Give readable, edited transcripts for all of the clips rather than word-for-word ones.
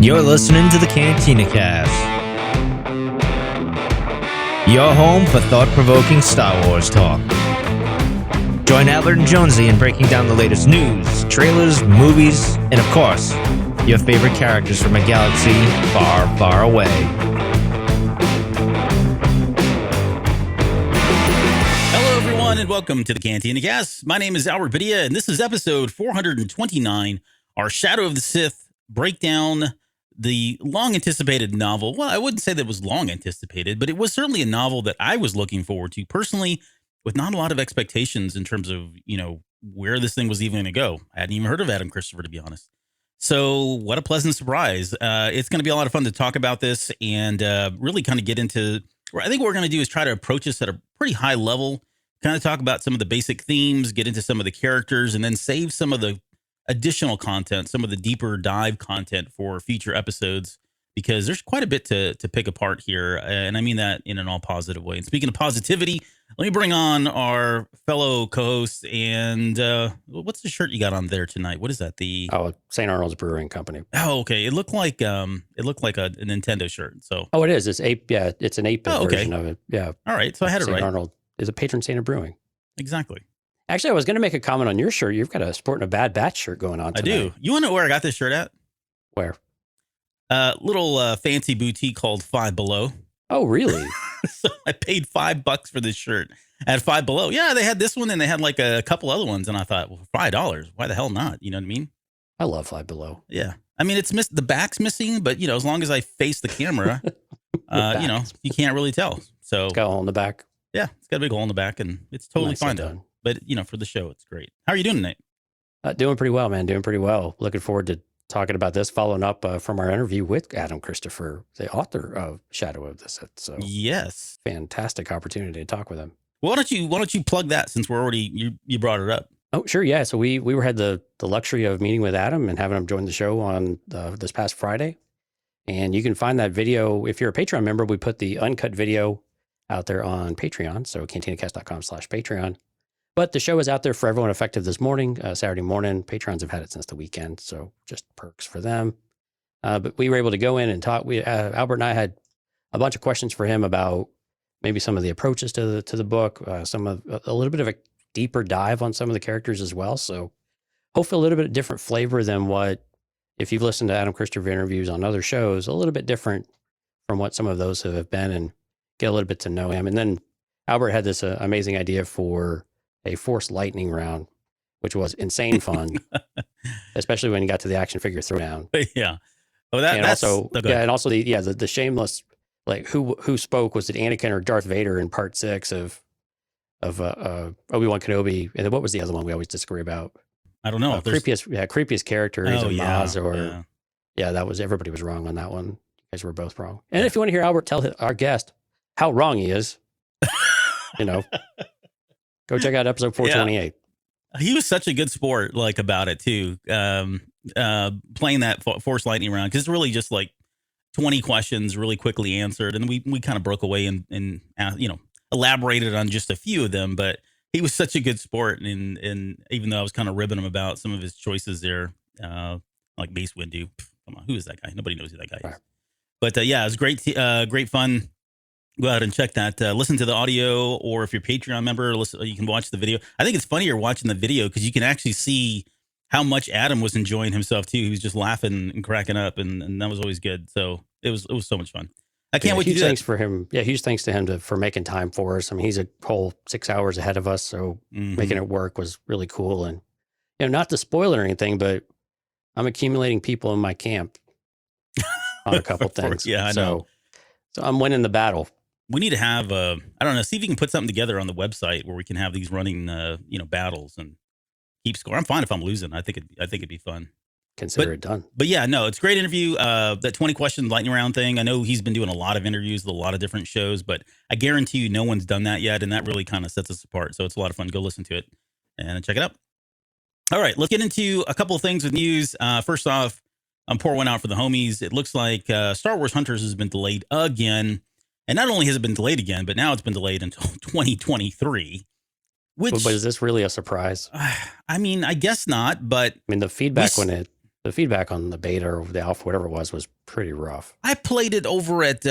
You're listening to the Cantina Cast, your home for thought-provoking Star Wars talk. Join Albert and Jonesy in breaking down the latest news, trailers, movies, and of course, your favorite characters from a galaxy far, far away. Hello, everyone, and welcome to the Cantina Cast. My name is Albert Padilla, and this is episode 429, our Shadow of the Sith breakdown. The long-anticipated novel. Well, I wouldn't say that it was long-anticipated, but it was certainly a novel that I was looking forward to personally, with not a lot of expectations in terms of, where this thing was even going to go. I hadn't even heard of Adam Christopher, to be honest. So what a pleasant surprise. It's going to be a lot of fun to talk about this and really kind of get into, I think what we're going to do is try to approach this at a pretty high level, kind of talk about some of the basic themes, get into some of the characters, and then save some of the additional content, some of the deeper dive content for future episodes, because there's quite a bit to pick apart here. And I mean that in an all positive way. And speaking of positivity, let me bring on our fellow co-host. And what's the shirt you got on there tonight? What is that? St. Arnold's Brewing Company. Oh, okay. It looked like a Nintendo shirt. So it is. It's it's an 8-bit version of it. Yeah. All right. So I had it right. St. Arnold is a patron saint of brewing. Exactly. Actually, I was going to make a comment on your shirt. You've got a Sporting a Bad Batch shirt going on tonight. I do. You want to know where I got this shirt at? Where? Little fancy boutique called Five Below. Oh, really? So I paid $5 for this shirt at Five Below. Yeah, they had this one and they had like a couple other ones. And I thought, well, $5, why the hell not? You know what I mean? I love Five Below. Yeah. I mean, the back's missing, but as long as I face the camera, you can't really tell. So it's got a hole in the back. Yeah, it's got a big hole in the back and it's totally fine though. But, for the show, it's great. How are you doing tonight? Doing pretty well, man. Doing pretty well. Looking forward to talking about this, following up from our interview with Adam Christopher, the author of Shadow of the Sith. So yes, fantastic opportunity to talk with him. Well, why don't you plug that since we're already you brought it up? Oh, sure, yeah. So we had the luxury of meeting with Adam and having him join the show on this past Friday, and you can find that video if you're a Patreon member. We put the uncut video out there on Patreon, so cantinacast.com/Patreon. But the show is out there for everyone effective this morning, Saturday morning. Patrons have had it since the weekend, so just perks for them. But we were able to go in and talk. Albert and I had a bunch of questions for him about maybe some of the approaches to the book, a little bit of a deeper dive on some of the characters as well. So hopefully a little bit different flavor than what, if you've listened to Adam Christopher interviews on other shows, a little bit different from what some of those have been, and get a little bit to know him. And then Albert had this amazing idea for a Force lightning round, which was insane fun, especially when you got to the action figure throwdown. Yeah. Oh, and also the shameless, like who spoke, was it Anakin or Darth Vader in part 6 of Obi-Wan Kenobi? And then what was the other one we always disagree about? I don't know. Creepiest character is Maz or yeah. That was, everybody was wrong on that one. You guys were both wrong. And if you want to hear Albert tell our guest how wrong he is, go check out episode 428. Yeah. He was such a good sport, about it too. Playing that Force lightning round, because it's really just like 20 questions really quickly answered, and we kind of broke away and elaborated on just a few of them. But he was such a good sport, and even though I was kind of ribbing him about some of his choices there, like Mace Windu. Come on, who is that guy? Nobody knows who that guy is. Right. But it was great fun. Go out and check that. Listen to the audio, or if you're a Patreon member, you can watch the video. I think it's funnier watching the video because you can actually see how much Adam was enjoying himself too. He was just laughing and cracking up, and that was always good. So it was so much fun. I can't wait to do that. Thanks for him. Yeah, huge thanks to him for making time for us. I mean, he's a whole 6 hours ahead of us, so making it work was really cool. And not to spoil or anything, but I'm accumulating people in my camp on a couple things. Yeah, I know. So I'm winning the battle. We need to have I don't know, see if you can put something together on the website where we can have these running battles and keep score. I'm fine if I'm losing. I think it'd be fun. Consider it done. But yeah, no, it's a great interview. That 20 question lightning round thing. I know he's been doing a lot of interviews with a lot of different shows, but I guarantee you no one's done that yet, and that really kind of sets us apart. So it's a lot of fun. Go listen to it and check it out. All right, let's get into a couple of things with news. First off, I'm pouring one out for the homies. It looks like Star Wars Hunters has been delayed again. And not only has it been delayed again, but now it's been delayed until 2023. Which, But is this really a surprise? I mean, I guess not, but I mean, the feedback on the beta or the alpha, whatever it was pretty rough. I played it over at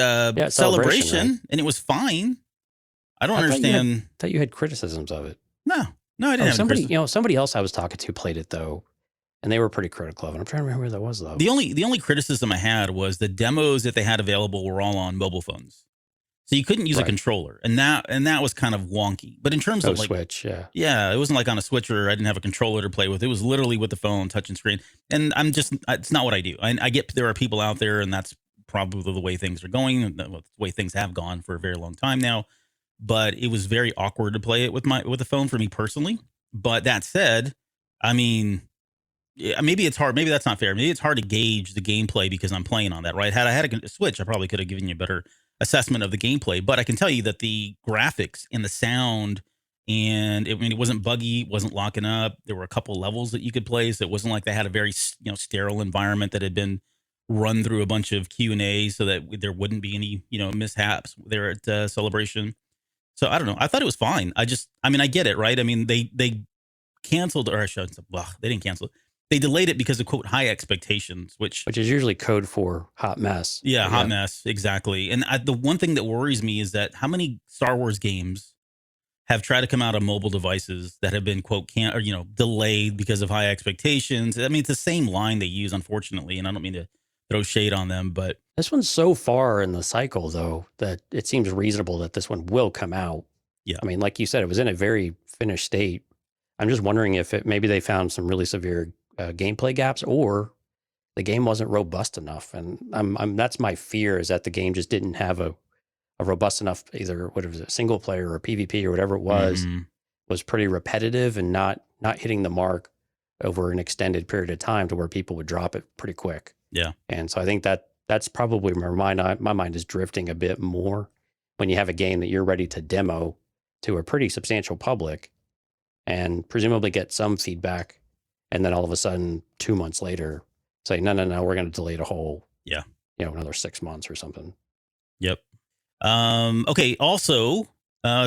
Celebration, right? and it was fine. I don't I understand. thought you had criticisms of it. No, I didn't have Somebody else I was talking to played it though, and they were pretty critical of it. I'm trying to remember who that was though. The only criticism I had was the demos that they had available were all on mobile phones, so you couldn't use a controller, and that was kind of wonky. But in terms of like Switch, it wasn't like on a Switch or I didn't have a controller to play with. It was literally with the phone, touch and screen. And it's not what I do. I get there are people out there, and that's probably the way things are going, the way things have gone for a very long time now. But it was very awkward to play it with the phone for me personally. But that said, I mean, maybe it's hard. Maybe that's not fair. Maybe it's hard to gauge the gameplay because I'm playing on that, right? Had I had a Switch, I probably could have given you a better assessment of the gameplay. But I can tell you that the graphics and the sound, and it wasn't buggy, it wasn't locking up. There were a couple levels that you could play, so it wasn't like they had a very sterile environment that had been run through a bunch of Q&A so that there wouldn't be any mishaps there at Celebration. So I don't know. I thought it was fine. I get it, right? I mean, they canceled, or they didn't cancel it. They delayed it because of, quote, high expectations, which is usually code for hot mess. Yeah, hot mess. Exactly. And the one thing that worries me is that how many Star Wars games have tried to come out on mobile devices that have been, quote, delayed because of high expectations. I mean, it's the same line they use, unfortunately, and I don't mean to throw shade on them, but this one's so far in the cycle, though, that it seems reasonable that this one will come out. Yeah. I mean, like you said, it was in a very finished state. I'm just wondering if maybe they found some really severe gameplay gaps, or the game wasn't robust enough. And that's my fear, is that the game just didn't have a robust enough, either single player or PvP or whatever it was pretty repetitive and not hitting the mark over an extended period of time to where people would drop it pretty quick. Yeah. And so I think that's probably my mind is drifting a bit more when you have a game that you're ready to demo to a pretty substantial public and presumably get some feedback. And then all of a sudden, 2 months later, say, no, we're going to delay the whole, another 6 months or something. Yep. Okay. Also,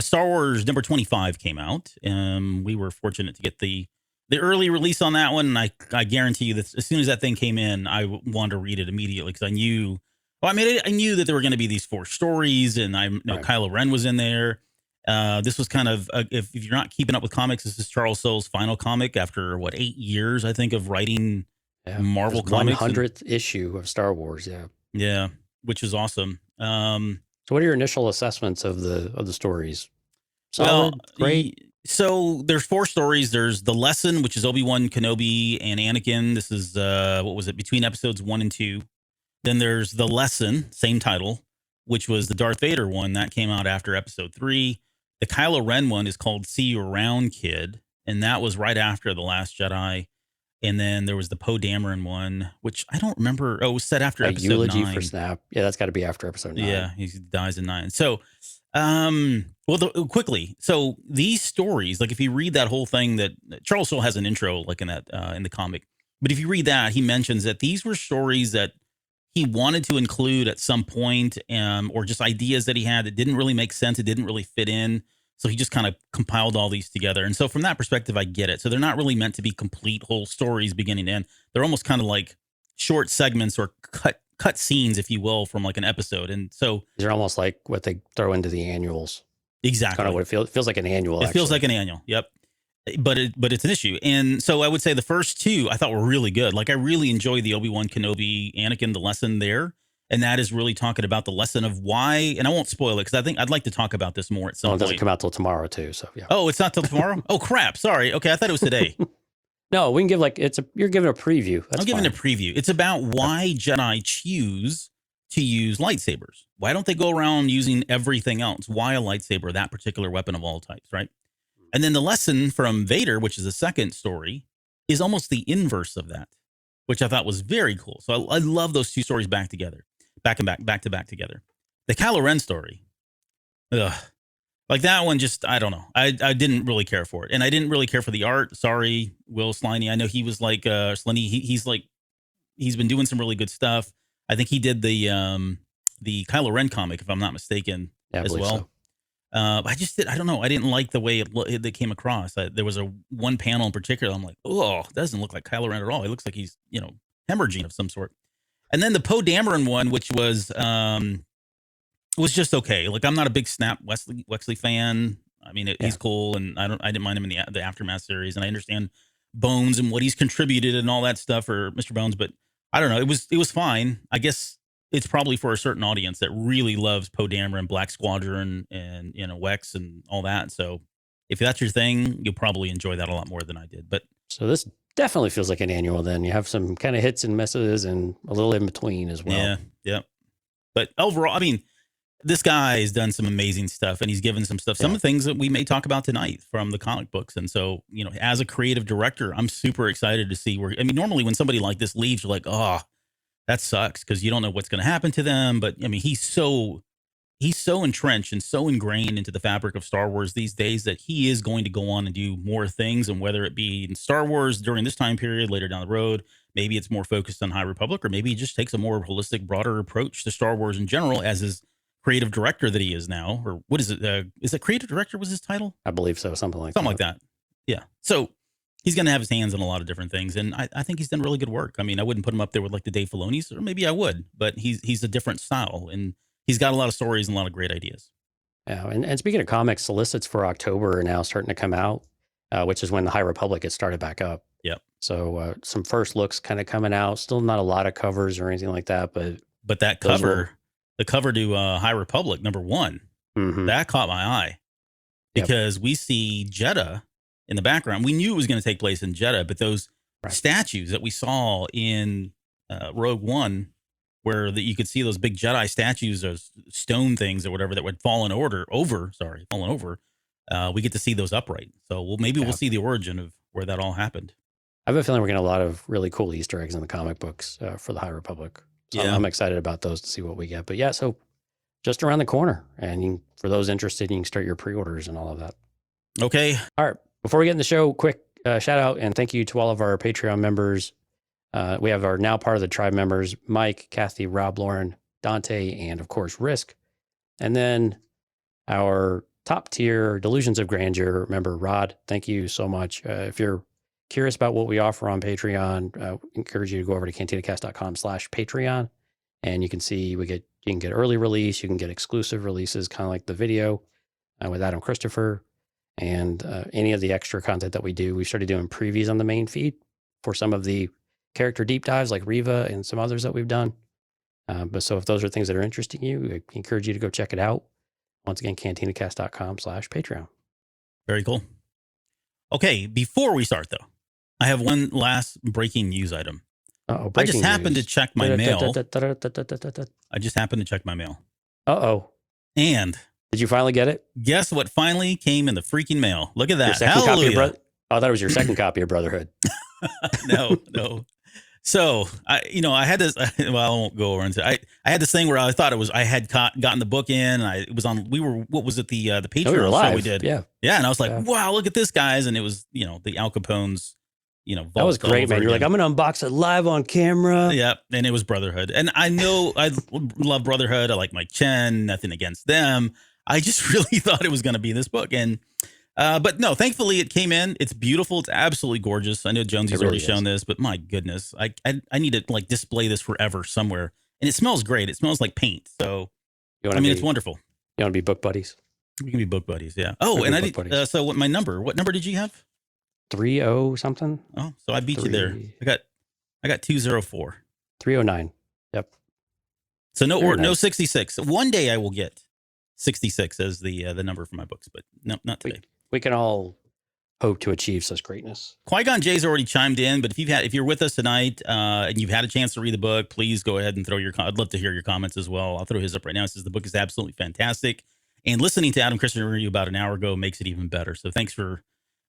Star Wars number 25 came out. We were fortunate to get the early release on that one. And I guarantee you that as soon as that thing came in, I wanted to read it immediately because I knew that there were going to be these 4 stories, and I know Kylo Ren was in there. This was kind of, if you're not keeping up with comics, this is Charles Soule's final comic after 8 years, I think, of writing Marvel comics. 100th issue of Star Wars. Yeah. Yeah. Which is awesome. So what are your initial assessments of the stories? Solid, great. So there's 4 stories. There's The Lesson, which is Obi-Wan Kenobi and Anakin. This is, between episodes 1 and 2. Then there's The Lesson, same title, which was the Darth Vader one that came out after episode 3. The Kylo Ren one is called See You Around, Kid, and that was right after The Last Jedi. And then there was the Poe Dameron one, which I don't remember. Oh, it was set after episode 9. Eulogy for Snap. Yeah, that's got to be after episode 9. Yeah, he dies in 9. So, quickly. So these stories, like if you read that whole thing, that Charles Soule has an intro like in that in the comic, but if you read that, he mentions that these were stories that he wanted to include at some point, or just ideas that he had that didn't really make sense. It didn't really fit in. So he just kind of compiled all these together. And so from that perspective, I get it. So they're not really meant to be complete whole stories beginning to end. They're almost kind of like short segments or cut scenes, if you will, from like an episode. And so they're almost like what they throw into the annuals. Exactly. Kind of what it feels. It feels like an annual. It feels like an annual. Yep. But it's an issue. And so I would say the first 2 I thought were really good. Like I really enjoyed the Obi-Wan Kenobi Anakin, the lesson there. And that is really talking about the lesson of why, and I won't spoil it because I think I'd like to talk about this more at some point. It doesn't come out till tomorrow too. So yeah. Oh, it's not till tomorrow? Oh crap. Sorry. Okay. I thought it was today. No, we can give you're giving a preview. I'm giving a preview. It's about why Jedi choose to use lightsabers. Why don't they go around using everything else? Why a lightsaber, that particular weapon of all types, right? And then the lesson from Vader, which is the second story, is almost the inverse of that, which I thought was very cool. So I love those 2 stories back to back together. The Kylo Ren story, like that one, just I don't know. I didn't really care for it, and I didn't really care for the art. Sorry, Will Sliney. I know he was like Sliney. He's been doing some really good stuff. I think he did the Kylo Ren comic, if I'm not mistaken, as well. I don't know. I didn't like the way it came across. There was one panel in particular. I'm like, oh, that doesn't look like Kylo Ren at all. It looks like he's, hemorrhaging of some sort. And then the Poe Dameron one, which was just okay. Like, I'm not a big Snap Wexley fan. I mean, he's cool, and I didn't mind him in the Aftermath series, and I understand Bones and what he's contributed and all that stuff for Mr. Bones, but I don't know. It was fine. I guess it's probably for a certain audience that really loves Poe Dameron, Black Squadron, and Wex and all that. So if that's your thing, you'll probably enjoy that a lot more than I did. But so this definitely feels like an annual. Then you have some kind of hits and misses, and a little in between as well. Yeah. But overall, I mean, this guy has done some amazing stuff, and he's given some stuff, some of the things that we may talk about tonight from the comic books. And so, as a creative director, I'm super excited to see normally when somebody like this leaves, you're like, oh, that sucks, because you don't know what's going to happen to them. But I mean, he's so entrenched and so ingrained into the fabric of Star Wars these days that he is going to go on and do more things. And whether it be in Star Wars during this time period, later down the road, maybe it's more focused on High Republic, or maybe he just takes a more holistic, broader approach to Star Wars in general as his creative director that he is now. Or what is it? Is it creative director was his title? I believe so. Something like that. Yeah. So he's going to have his hands on a lot of different things. And I think he's done really good work. I mean, I wouldn't put him up there with like the Dave Filoni's, or maybe I would, but he's a different style, and he's got a lot of stories and a lot of great ideas. Yeah. And speaking of comics, solicits for October are now starting to come out, which is when the High Republic gets started back up. Yep. So some first looks kind of coming out. Still not a lot of covers or anything like that, but that cover, the cover to High Republic #1, that caught my eye, because we see Jeddah in the background. We knew it was going to take place in Jeddah, but those statues that we saw in Rogue One, where you could see those big Jedi statues, those stone things or whatever that would fallen over. We get to see those upright. So we'll see the origin of where that all happened. I have a feeling we're getting a lot of really cool Easter eggs in the comic books for the High Republic. So I'm excited about those to see what we get. But yeah, so just around the corner. And for those interested, you can start your pre-orders and all of that. Okay. All right. Before we get in the show, quick shout out and thank you to all of our Patreon members. We have our now part of the tribe members, Mike, Kathy, Rob, Lauren, Dante, and of course, Risk. And then our top tier Delusions of Grandeur member, Rod. Thank you so much. If you're curious about what we offer on Patreon, I encourage you to go over to cantinacast.com/Patreon. And you can see you can get early release. You can get exclusive releases, kind of like the video with Adam Christopher, and any of the extra content that we do. We started doing previews on the main feed for some of the character deep dives like Riva and some others that we've done. But so if those are things that are interesting you, I encourage you to go check it out. Once again, cantinacast.com/Patreon. Very cool. Okay. Before we start though, I have one last breaking news item. I just happened to check my mail. I just happened to check my mail. Uh-oh. And did you finally get it? Guess what finally came in the freaking mail? Look at that. Your second copy of I thought it was your second copy of Brotherhood. No. So I had this. Well, I won't go over into. I had this thing where I thought I had gotten the book in. And it was on. What was it? The Patreon show we did. Yeah. And I was like, wow, look at this, guys. And it was the Al Capone's. That was great, man. You're like, I'm gonna unbox it live on camera. Yeah, and it was Brotherhood. And I know I love Brotherhood. I like Mike Chen. Nothing against them. I just really thought it was going to be this book, and but no, thankfully it came in. It's beautiful. It's absolutely gorgeous. I know Jonesy's already shown this, but my goodness, I need to like display this forever somewhere. And it smells great. It smells like paint. So it's wonderful. You want to be book buddies? We can be book buddies. Yeah. Oh, and I did. So what number did you have? 30 something. Oh, so I beat you there. I got 204. 309. Yep. So no 66. One day I will get 66 as the number for my books, but no, not today. We can all hope to achieve such greatness. Qui-Gon J's already chimed in, but if you're with us tonight and you've had a chance to read the book, please go ahead and I'd love to hear your comments as well. I'll throw his up right now. It says the book is absolutely fantastic, and listening to Adam Christian review about an hour ago makes it even better. So thanks for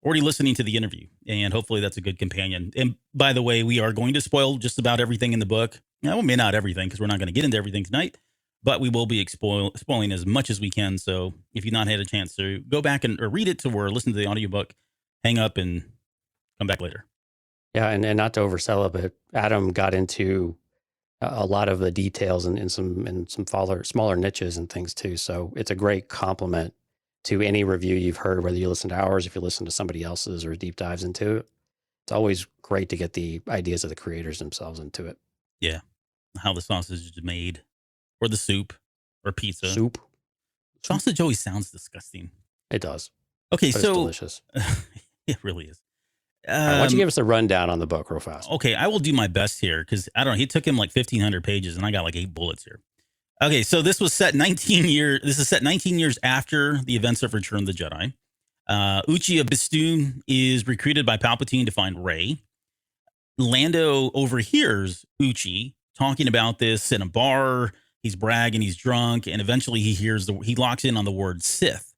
already listening to the interview, and hopefully that's a good companion. And by the way, we are going to spoil just about everything in the book. Well, maybe not everything, because we're not going to get into everything tonight, but we will be spoiling as much as we can. So if you've not had a chance to go back or read it or listen to the audiobook, hang up and come back later. Yeah, and not to oversell it, but Adam got into a lot of the details and some smaller niches and things too. So it's a great compliment to any review you've heard, whether you listen to ours, if you listen to somebody else's or deep dives into it. It's always great to get the ideas of the creators themselves into it. Yeah. How the sausage is made, or the soup, or pizza. Soup. Sausage always sounds disgusting. It does. Okay, But so it's delicious. it really is. All right, why don't you give us a rundown on the book real fast? Okay, I will do my best here because I don't know. He took him like 1,500 pages, and I got like 8 bullets here. Okay, so this was set 19 years. This is set 19 years after the events of Return of the Jedi. Uchi of Bestoon is recruited by Palpatine to find Rey. Lando overhears Uchi talking about this in a bar. He's bragging, he's drunk, and eventually he locks in on the word Sith,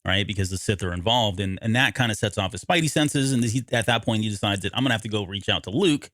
right? Because the Sith are involved, and that kind of sets off his spidey senses. And at that point, he decides that I'm gonna have to go reach out to Luke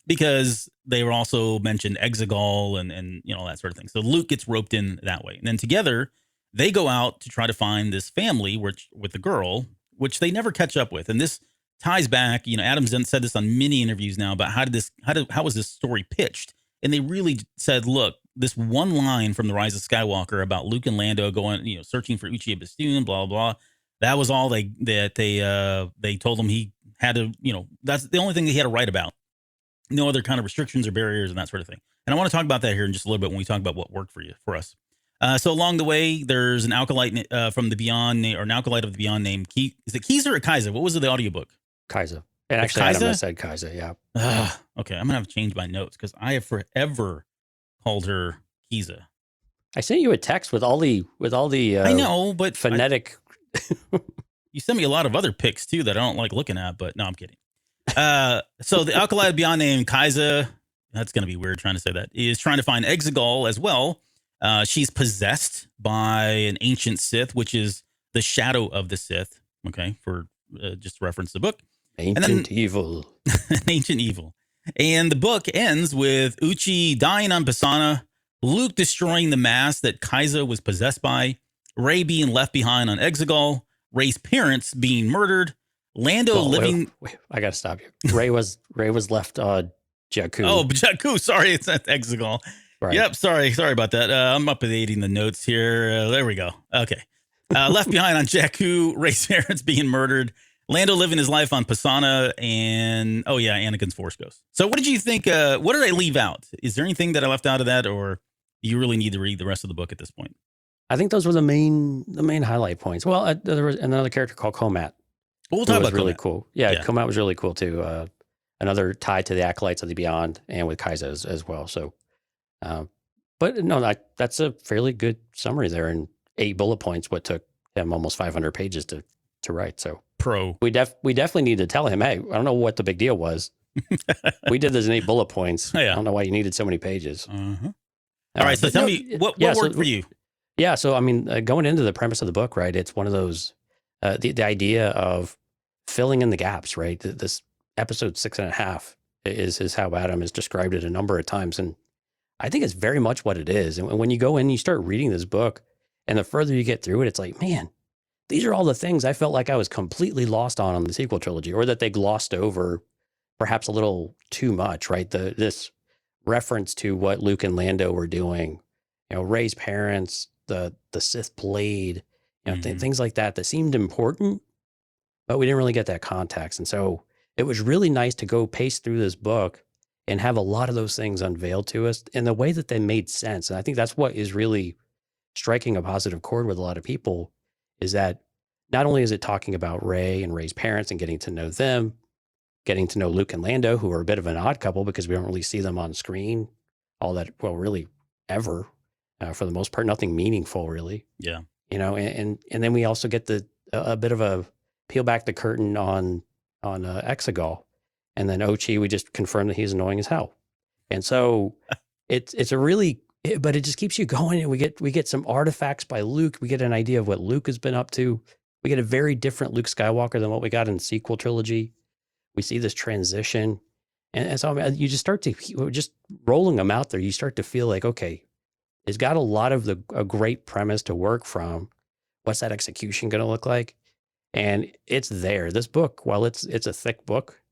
because they were also mentioned Exegol and that sort of thing. So Luke gets roped in that way, and then together they go out to try to find this family with the girl, which they never catch up with. And this ties back. Adam's said this on many interviews now about how was this story pitched, and they really said, look, this one line from The Rise of Skywalker about Luke and Lando going, searching for Uchi of Bestoon, blah, blah, blah. That was all they told him he had to, that's the only thing that he had to write about. No other kind of restrictions or barriers and that sort of thing. And I want to talk about that here in just a little bit when we talk about what worked for us. So along the way, there's an acolyte from the Beyond, or an acolyte of the Beyond named is it Kaiser or Kaiser? What was it, the audiobook? Kaiser. And actually, Adam said Kaiser, yeah. Okay, I'm going to have to change my notes because I have forever called her Kiza. I sent you a text with all the I know, but phonetic. You sent me a lot of other pics too that I don't like looking at, but no, I'm kidding. So the acolyte Beyond named Kaiza, that's going to be weird trying to say that, is trying to find Exegol as well. She's possessed by an ancient Sith, which is the shadow of the Sith. Okay, for just to reference the book. Ancient evil. An ancient evil. And the book ends with Uchi dying on Pisana, Luke destroying the mask that Kaiza was possessed by, Rey being left behind on Exegol, Rey's parents being murdered, Lando living. Wait, I got to stop you. Rey was left Jakku. Oh, Jakku. Sorry, it's not Exegol. Right. Yep. Sorry about that. I'm updating the notes here. There we go. Okay. Left behind on Jakku, Rey's parents being murdered, Lando living his life on Pisana, and Anakin's Force Ghost. So what did you think? What did I leave out? Is there anything that I left out of that, or do you really need to read the rest of the book at this point? I think those were the main highlight points. Well, there was another character called Komat. We'll talk about really Komat. Cool. Yeah, Komat was really cool too. Another tie to the Acolytes of the Beyond and with Kaiza as well. So, but no, that's a fairly good summary there, and 8 bullet points. What took him almost 500 pages to write. So we definitely need to tell him, hey, I don't know what the big deal was. We did this in 8 bullet points. Oh, yeah. I don't know why you needed so many pages. Uh-huh. All right, so tell me what worked for you. Yeah, so I mean, going into the premise of the book, right? It's one of those the idea of filling in the gaps, right? This episode 6.5 is how Adam has described it a number of times, and I think it's very much what it is. And when you go in, and you start reading this book, and the further you get through it, it's like, man, these are all the things I felt like I was completely lost on the sequel trilogy, or that they glossed over perhaps a little too much, right? This reference to what Luke and Lando were doing, Rey's parents, the Sith Blade, things like that seemed important, but we didn't really get that context. And so it was really nice to go pace through this book and have a lot of those things unveiled to us in the way that they made sense. And I think that's what is really striking a positive chord with a lot of people, is that not only is it talking about Rey and Rey's parents and getting to know them, getting to know Luke and Lando, who are a bit of an odd couple because we don't really see them on screen all that, well, really ever, for the most part, nothing meaningful really. Yeah. And then we also get a bit of a peel back the curtain on Exegol, and then Uchi, we just confirm that he's annoying as hell. And so it's a really, but it just keeps you going. And we get some artifacts by Luke. We get an idea of what Luke has been up to. We get a very different Luke Skywalker than what we got in the sequel trilogy. We see this transition. And so you just start to, just rolling them out there, you start to feel like, okay, it's got a lot of a great premise to work from. What's that execution going to look like? And it's there. This book, while it's a thick book,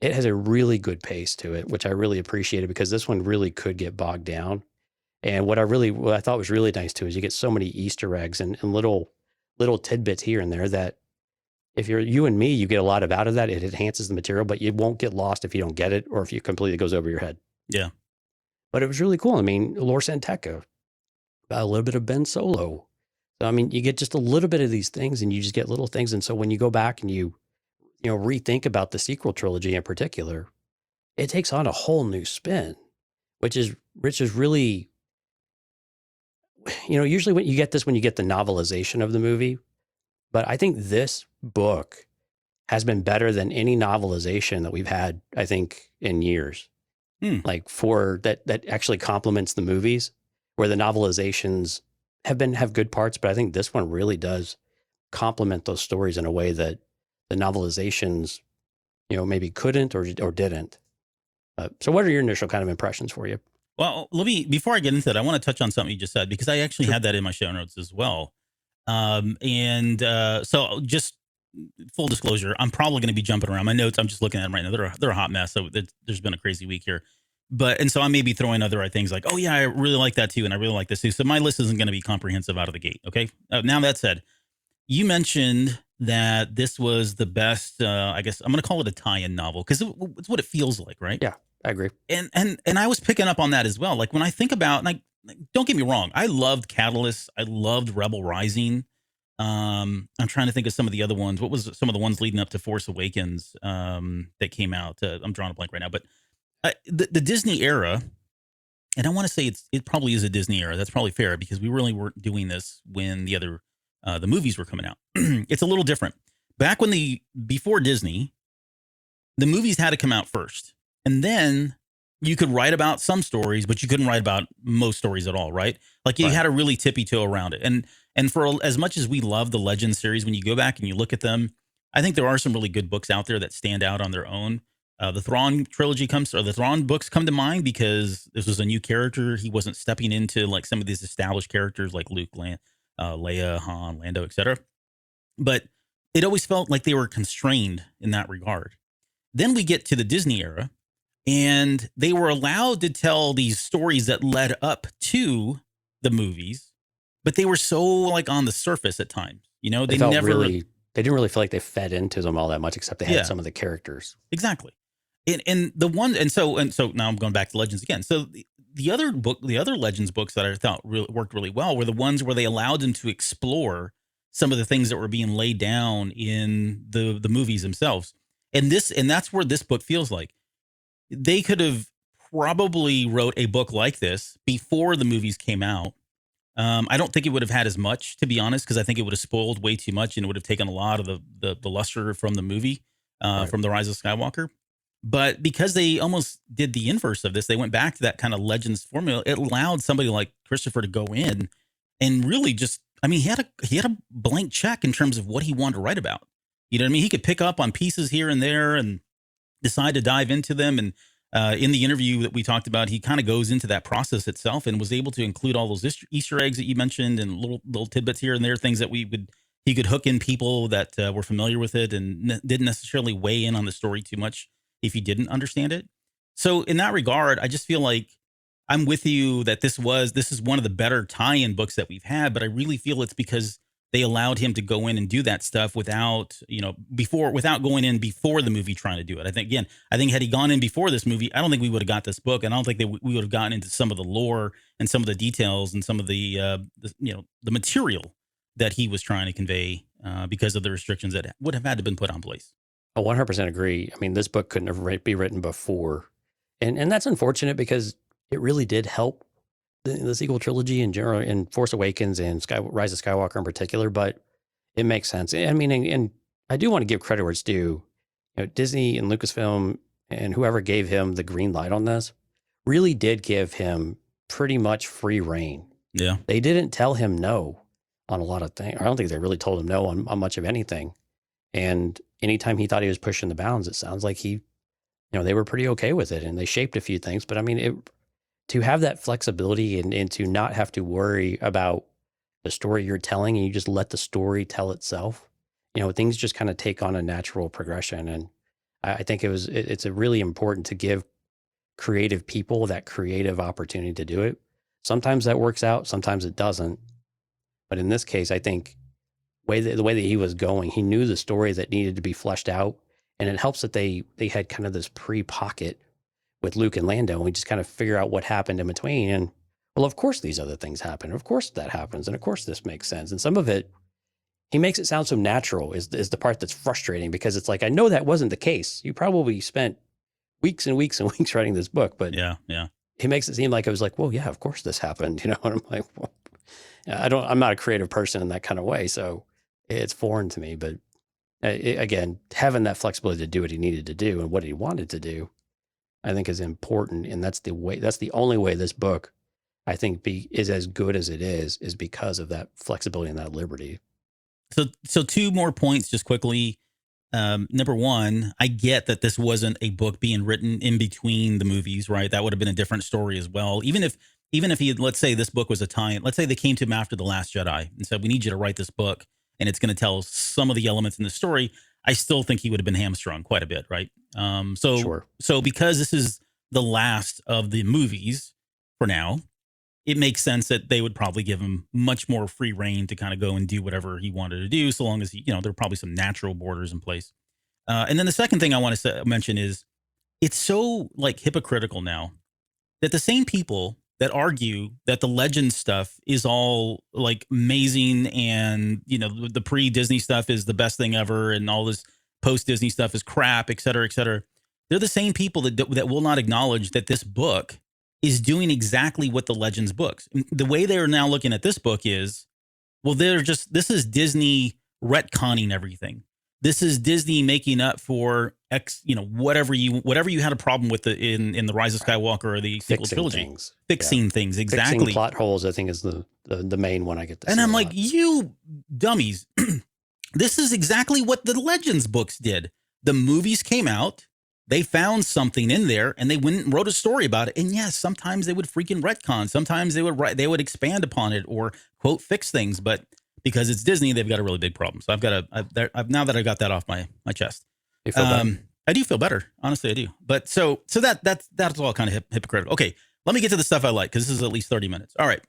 it has a really good pace to it, which I really appreciated, because this one really could get bogged down. And what I thought was really nice too is you get so many Easter eggs and little little tidbits here and there that if you're you and me, you get a lot out of that. It enhances the material, but you won't get lost if you don't get it or if you completely goes over your head. Yeah. But it was really cool. I mean, Lor Santeca, a little bit of Ben Solo. So, I mean, you get just a little bit of these things and you just get little things. And so when you go back and you rethink about the sequel trilogy in particular, it takes on a whole new spin, which is really, usually when you get this, when you get the novelization of the movie, but I think this book has been better than any novelization that we've had, I think, in years. Like for that actually complements the movies, where the novelizations have good parts, but I think this one really does complement those stories in a way that the novelizations, maybe couldn't or didn't. So what are your initial kind of impressions for you? Well, before I get into that, I want to touch on something you just said, because I actually had that in my show notes as well. So just full disclosure, I'm probably going to be jumping around my notes. I'm just looking at them right now. They're a hot mess. So there's been a crazy week here, and so I may be throwing other things like, oh yeah, I really like that too. And I really like this too. So my list isn't going to be comprehensive out of the gate. Okay. Now that said, you mentioned that this was the best, I guess I'm going to call it a tie-in novel, because it's what it feels like, right? Yeah, I agree. And I was picking up on that as well. Like when I think about, like, don't get me wrong, I loved Catalyst. I loved Rebel Rising. I'm trying to think of some of the other ones. What was some of the ones leading up to Force Awakens that came out? I'm drawing a blank right now, but the Disney era, and I want to say it probably is a Disney era. That's probably fair, because we really weren't doing this when the movies were coming out. It's a little different. Back before Disney, the movies had to come out first, and then you could write about some stories, but you couldn't write about most stories at all, right? Like you had to really tippy toe around it. And for as much as we love the Legend series, when you go back and you look at them, I think there are some really good books out there that stand out on their own. The Thrawn trilogy the Thrawn books come to mind, because this was a new character. He wasn't stepping into like some of these established characters like Luke, Leia, Han, Lando, etc. But it always felt like they were constrained in that regard. Then we get to the Disney era, and they were allowed to tell these stories that led up to the movies, but they were so like on the surface at times. They didn't really feel like they fed into them all that much, except they had some of the characters. Exactly. So now I'm going back to Legends again. So the other Legends books that I thought worked really well were the ones where they allowed them to explore some of the things that were being laid down in the movies themselves. And that's where this book feels like they could have probably wrote a book like this before the movies came out. I don't think it would have had as much, to be honest, because I think it would have spoiled way too much, and it would have taken a lot of the luster from the movie, from The Rise of Skywalker. But because they almost did the inverse of this, they went back to that kind of Legends formula. It allowed somebody like Christopher to go in and really he had a blank check in terms of what he wanted to write about. You know what I mean? He could pick up on pieces here and there and decide to dive into them. And in the interview that we talked about, he kind of goes into that process itself and was able to include all those Easter eggs that you mentioned and little tidbits here and there, things that he could hook in people that were familiar with it and didn't necessarily weigh in on the story too much if you didn't understand it. So in that regard, I just feel like I'm with you that this is one of the better tie-in books that we've had, but I really feel it's because they allowed him to go in and do that stuff without going in before the movie trying to do it. I think had he gone in before this movie, I don't think we would have got this book. And I don't think we would have gotten into some of the lore and some of the details and some of the material that he was trying to convey because of the restrictions that would have had to been put on place. I 100% agree. I mean, this book couldn't be written before. And that's unfortunate, because it really did help the sequel trilogy in general, in Force Awakens and Rise of Skywalker in particular, but it makes sense. I mean, and I do want to give credit where it's due. Disney and Lucasfilm and whoever gave him the green light on this really did give him pretty much free reign. Yeah. They didn't tell him no on a lot of things. I don't think they really told him no on much of anything. And anytime he thought he was pushing the bounds, it sounds like they were pretty okay with it, and they shaped a few things. But I mean, to have that flexibility and to not have to worry about the story you're telling, and you just let the story tell itself, things just kind of take on a natural progression. And I think it's a really important to give creative people that creative opportunity to do it. Sometimes that works out, sometimes it doesn't. But in this case, I think the way that he was going. He knew the story that needed to be fleshed out, and it helps that they had kind of this pre-pocket with Luke and Lando, and we just kind of figure out what happened in between. And well, of course these other things happen. Of course that happens, and of course this makes sense. And some of it, he makes it sound so natural is the part that's frustrating, because it's like, I know that wasn't the case. You probably spent weeks and weeks and weeks writing this book, but yeah. he makes it seem like it was like, well, yeah, of course this happened, and I'm like, well, I'm not a creative person in that kind of way, so it's foreign to me. But again, having that flexibility to do what he needed to do and what he wanted to do, I think is important, and that's the only way this book, I think, is as good as it is because of that flexibility and that liberty. So two more points just quickly. Number one, I get that this wasn't a book being written in between the movies, right? That would have been a different story as well. Even if he had, let's say this book was a tie-in, let's say they came to him after The Last Jedi and said, we need you to write this book and it's going to tell some of the elements in the story, I still think he would have been hamstrung quite a bit, right? Sure. So because this is the last of the movies for now, it makes sense that they would probably give him much more free reign to kind of go and do whatever he wanted to do, so long as there are probably some natural borders in place. And then the second thing I want to mention is it's so like hypocritical now that the same people that argue that the legend stuff is all like amazing and, the pre-Disney stuff is the best thing ever and all this post-Disney stuff is crap, et cetera, et cetera. They're the same people that will not acknowledge that this book is doing exactly what the Legends books. The way they're now looking at this book is, well, this is Disney retconning everything. This is Disney making up for whatever you had a problem with in the Rise of Skywalker or the sequel trilogy. Fixing things, exactly. Fixing plot holes, I think, is the main one I get to see. And I'm like, you dummies, this is exactly what the Legends books did. The movies came out. They found something in there and they went and wrote a story about it. And yes, sometimes they would freaking retcon. Sometimes they would expand upon it or quote fix things. But because it's Disney, they've got a really big problem. So now that I got that off my chest, you feel better? I do feel better. Honestly, I do. But so that's all kind of hypocritical. Okay, let me get to the stuff I like, because this is at least 30 minutes. All right.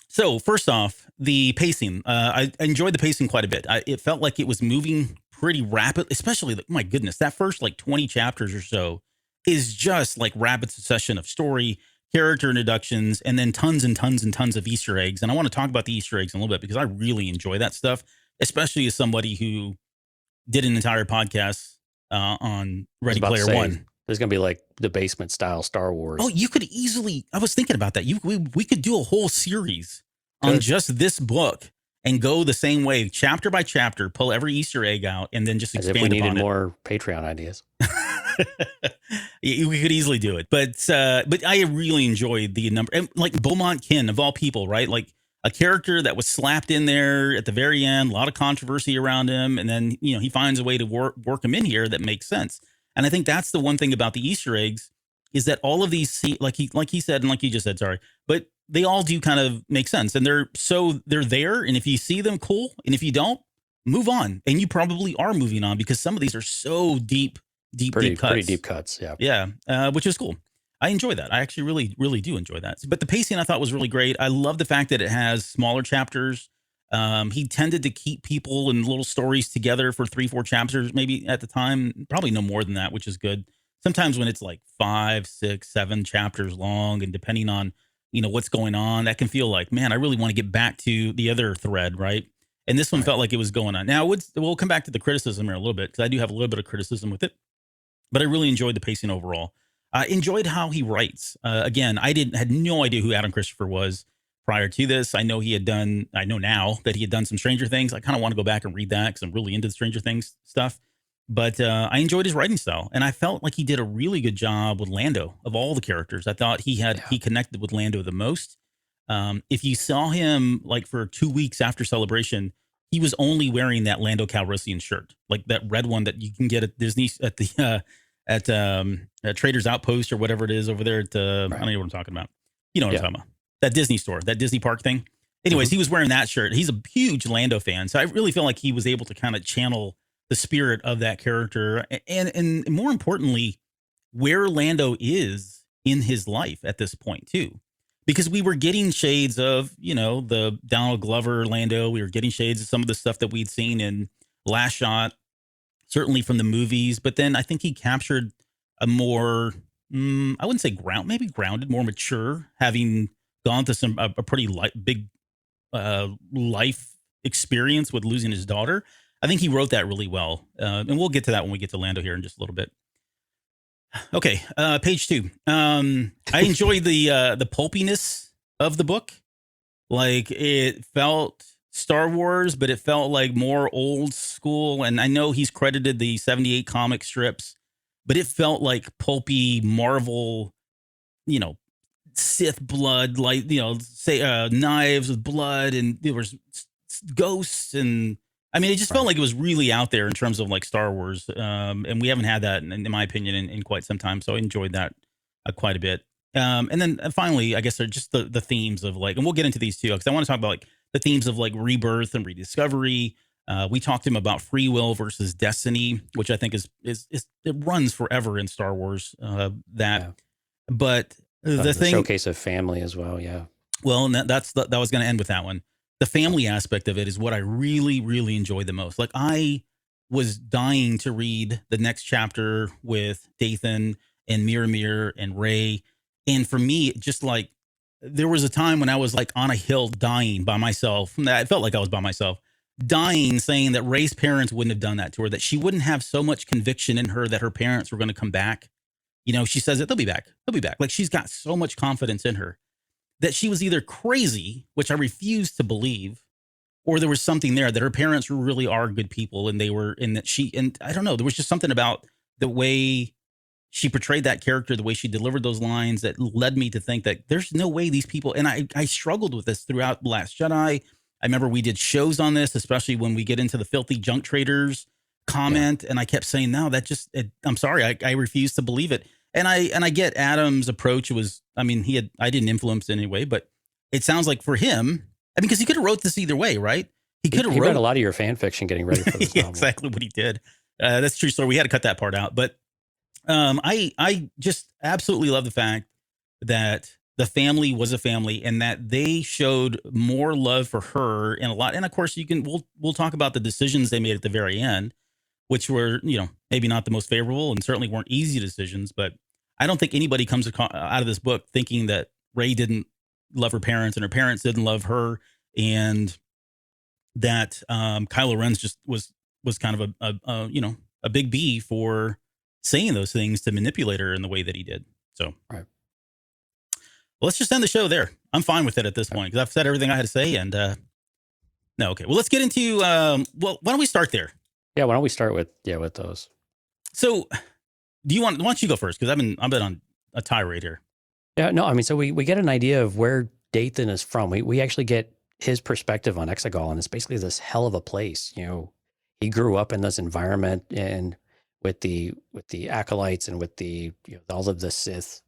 So first off, the pacing. I enjoyed the pacing quite a bit. It felt like it was moving pretty rapid, especially my goodness, that first like 20 chapters or so is just like rapid succession of story, character introductions, and then tons and tons and tons of Easter eggs. And I want to talk about the Easter eggs in a little bit because I really enjoy that stuff, especially as somebody who did an entire podcast on Ready Player One. There's going to be like the basement style Star Wars. Oh, you could easily, I was thinking about that. We could do a whole series on just this book and go the same way, chapter by chapter, pull every Easter egg out, and then just expand upon it. As if we needed more Patreon ideas. We could easily do it, but I really enjoyed the number, and like Beaumont Kin of all people, right? Like a character that was slapped in there at the very end, a lot of controversy around him, and then he finds a way to work him in here that makes sense. And I think that's the one thing about the Easter eggs is that all of these, like he said, and like you just said, sorry, but they all do kind of make sense, and they're there. And if you see them, cool. And if you don't, move on. And you probably are moving on because some of these are so deep cuts. Pretty deep cuts. Yeah. Yeah. Which is cool. I enjoy that. I actually really, really do enjoy that. But the pacing I thought was really great. I love the fact that it has smaller chapters. He tended to keep people and little stories together for 3-4 chapters, maybe at the time, probably no more than that, which is good. Sometimes when it's like 5, 6, 7 chapters long, and depending on, what's going on, that can feel like, man, I really want to get back to the other thread. Right. And this one felt like it was going on. Now we'll come back to the criticism here a little bit, because I do have a little bit of criticism with it, but I really enjoyed the pacing overall. I enjoyed how he writes. Again, had no idea who Adam Christopher was prior to this. I know now that he had done some Stranger Things. I kind of want to go back and read that because I'm really into the Stranger Things stuff. But I enjoyed his writing style, and I felt like he did a really good job with Lando. Of all the characters, I thought he connected with Lando the most. If you saw him like for 2 weeks after Celebration, he was only wearing that Lando Calrissian shirt, like that red one that you can get at Disney at the at Trader's Outpost or whatever it is over there. I don't know what I'm talking about. You know what I'm talking about? That Disney store, that Disney park thing. Anyways, he was wearing that shirt. He's a huge Lando fan, so I really feel like he was able to kind of channel the spirit of that character, and more importantly, where Lando is in his life at this point too, because we were getting shades of, the Donald Glover Lando. We were getting shades of some of the stuff that we'd seen in Last Shot, certainly from the movies. But then I think he captured a more, I wouldn't say maybe grounded, more mature, having gone to a pretty big life experience with losing his daughter. I think he wrote that really well. And we'll get to that when we get to Lando here in just a little bit. Okay, page 2. I enjoyed the pulpiness of the book. Like, it felt Star Wars, but it felt like more old school. And I know he's credited the 78 comic strips, but it felt like pulpy Marvel, Sith blood, like, say knives with blood, and there was ghosts, and I mean, it just felt like it was really out there in terms of like Star Wars. And we haven't had that, in my opinion, in quite some time. So I enjoyed that quite a bit. And then finally, I guess they're just the themes of like, and we'll get into these too, because I want to talk about like the themes of like rebirth and rediscovery. We talked to him about free will versus destiny, which I think is it runs forever in Star Wars. But the thing, showcase of family as well. Yeah. Well, and that was going to end with that one. The family aspect of it is what I really, really enjoyed the most. Like, I was dying to read the next chapter with Dathan and Miramir and Rey. And for me, just like, there was a time when I was like on a hill dying by myself. I felt like I was by myself, dying, saying that Rey's parents wouldn't have done that to her, that she wouldn't have so much conviction in her that her parents were going to come back. She says that they'll be back. They'll be back. Like, she's got so much confidence in her that she was either crazy, which I refuse to believe, or there was something there, that her parents really are good people, and they were, and that and I don't know, there was just something about the way she portrayed that character, the way she delivered those lines, that led me to think that there's no way these people, and I struggled with this throughout The Last Jedi. I remember we did shows on this, especially when we get into the filthy junk traders comment, and I kept saying, no, I'm sorry, I refuse to believe it. And I get Adam's approach was, I mean, I didn't influence in any way, but it sounds like for him, I mean, because he could have wrote this either way, right? He could have wrote a lot of your fan fiction getting ready for this yeah, novel. exactly what he did. That's a true story. We had to cut that part out, but I just absolutely love the fact that the family was a family, and that they showed more love for her in a lot. And of course, we'll talk about the decisions they made at the very end, which were, maybe not the most favorable, and certainly weren't easy decisions. But I don't think anybody comes out of this book thinking that Rey didn't love her parents and her parents didn't love her, and that Kylo Ren just was kind of a big B for saying those things to manipulate her in the way that he did. So, right. Well, let's just end the show there. I'm fine with it at this point, because I've said everything I had to say. And no, okay. Well, let's get into why don't we start there? Yeah, why don't we start with those? So, why don't you go first? Because I've been on a tirade here. Yeah, no, I mean, so we get an idea of where Dathan is from. We actually get his perspective on Exegol, and it's basically this hell of a place. He grew up in this environment, and with the acolytes, and with the all of the Sith.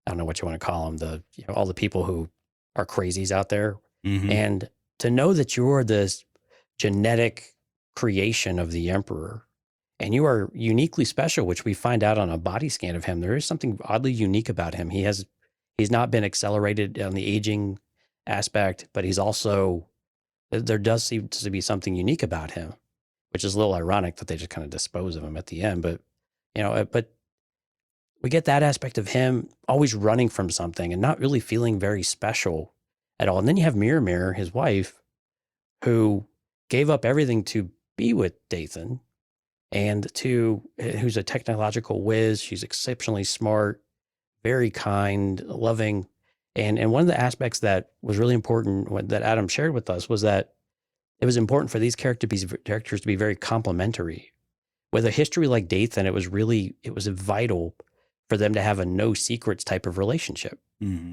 I don't know what you want to call them. All the people who are crazies out there, and to know that you're this genetic creation of the Emperor, and you are uniquely special, which we find out on a body scan of him. There is something oddly unique about him. He's not been accelerated on the aging aspect, but he's also, there does seem to be something unique about him, which is a little ironic that they just kind of dispose of him at the end. But but we get that aspect of him always running from something and not really feeling very special at all. And then you have Miramir, his wife, who gave up everything to be with Dathan, and who's a technological whiz. She's exceptionally smart, very kind, loving. And one of the aspects that was really important that Adam shared with us was that it was important for these characters to be very complementary. With a history like Dathan, it was vital for them to have a no secrets type of relationship,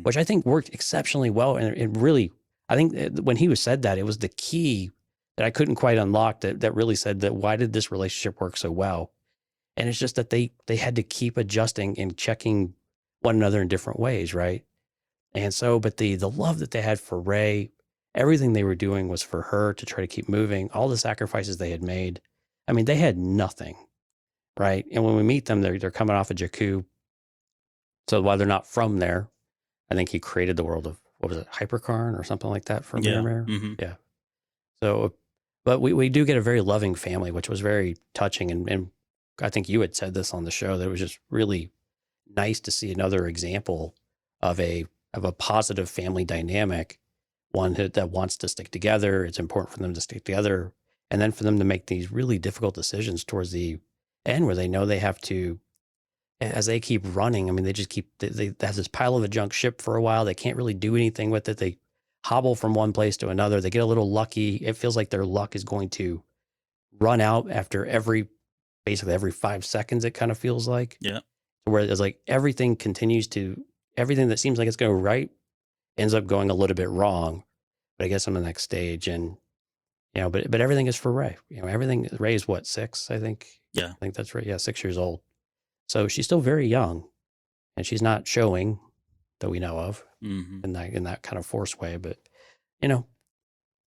which I think worked exceptionally well. And it really, I think when he said that, it was the key that I couldn't quite unlock that really said that why did this relationship work so well? And it's just that they had to keep adjusting and checking one another in different ways, right? And so, but the love that they had for Rey, everything they were doing was for her to try to keep moving, all the sacrifices they had made. I mean, they had nothing, right? And when we meet them, they're coming off of Jakku. So while they're not from there, I think he created the world of, what was it, Hypercarn or something like that for Yeah. Mirror. Mm-hmm. Yeah. So, but we do get a very loving family, which was very touching. And I think you had said this on the show, that it was just really nice to see another example of a positive family dynamic, one that wants to stick together. It's important for them to stick together, and then for them to make these really difficult decisions towards the end, where they know they have to, as they keep running. I mean, they just keep, they have this pile of a junk ship for a while. They can't really do anything with it. They hobble from one place to another. They get a little lucky. It feels like their luck is going to run out after basically every 5 seconds. It kind of feels like, Yeah. where it's like everything that seems like it's going right ends up going a little bit wrong. But I guess on the next stage, and but everything is for Rey. Rey is what, 6, I think. Yeah. I think that's right. Yeah, 6 years old. So she's still very young, and she's not showing that we know of Mm-hmm. in that kind of force way. But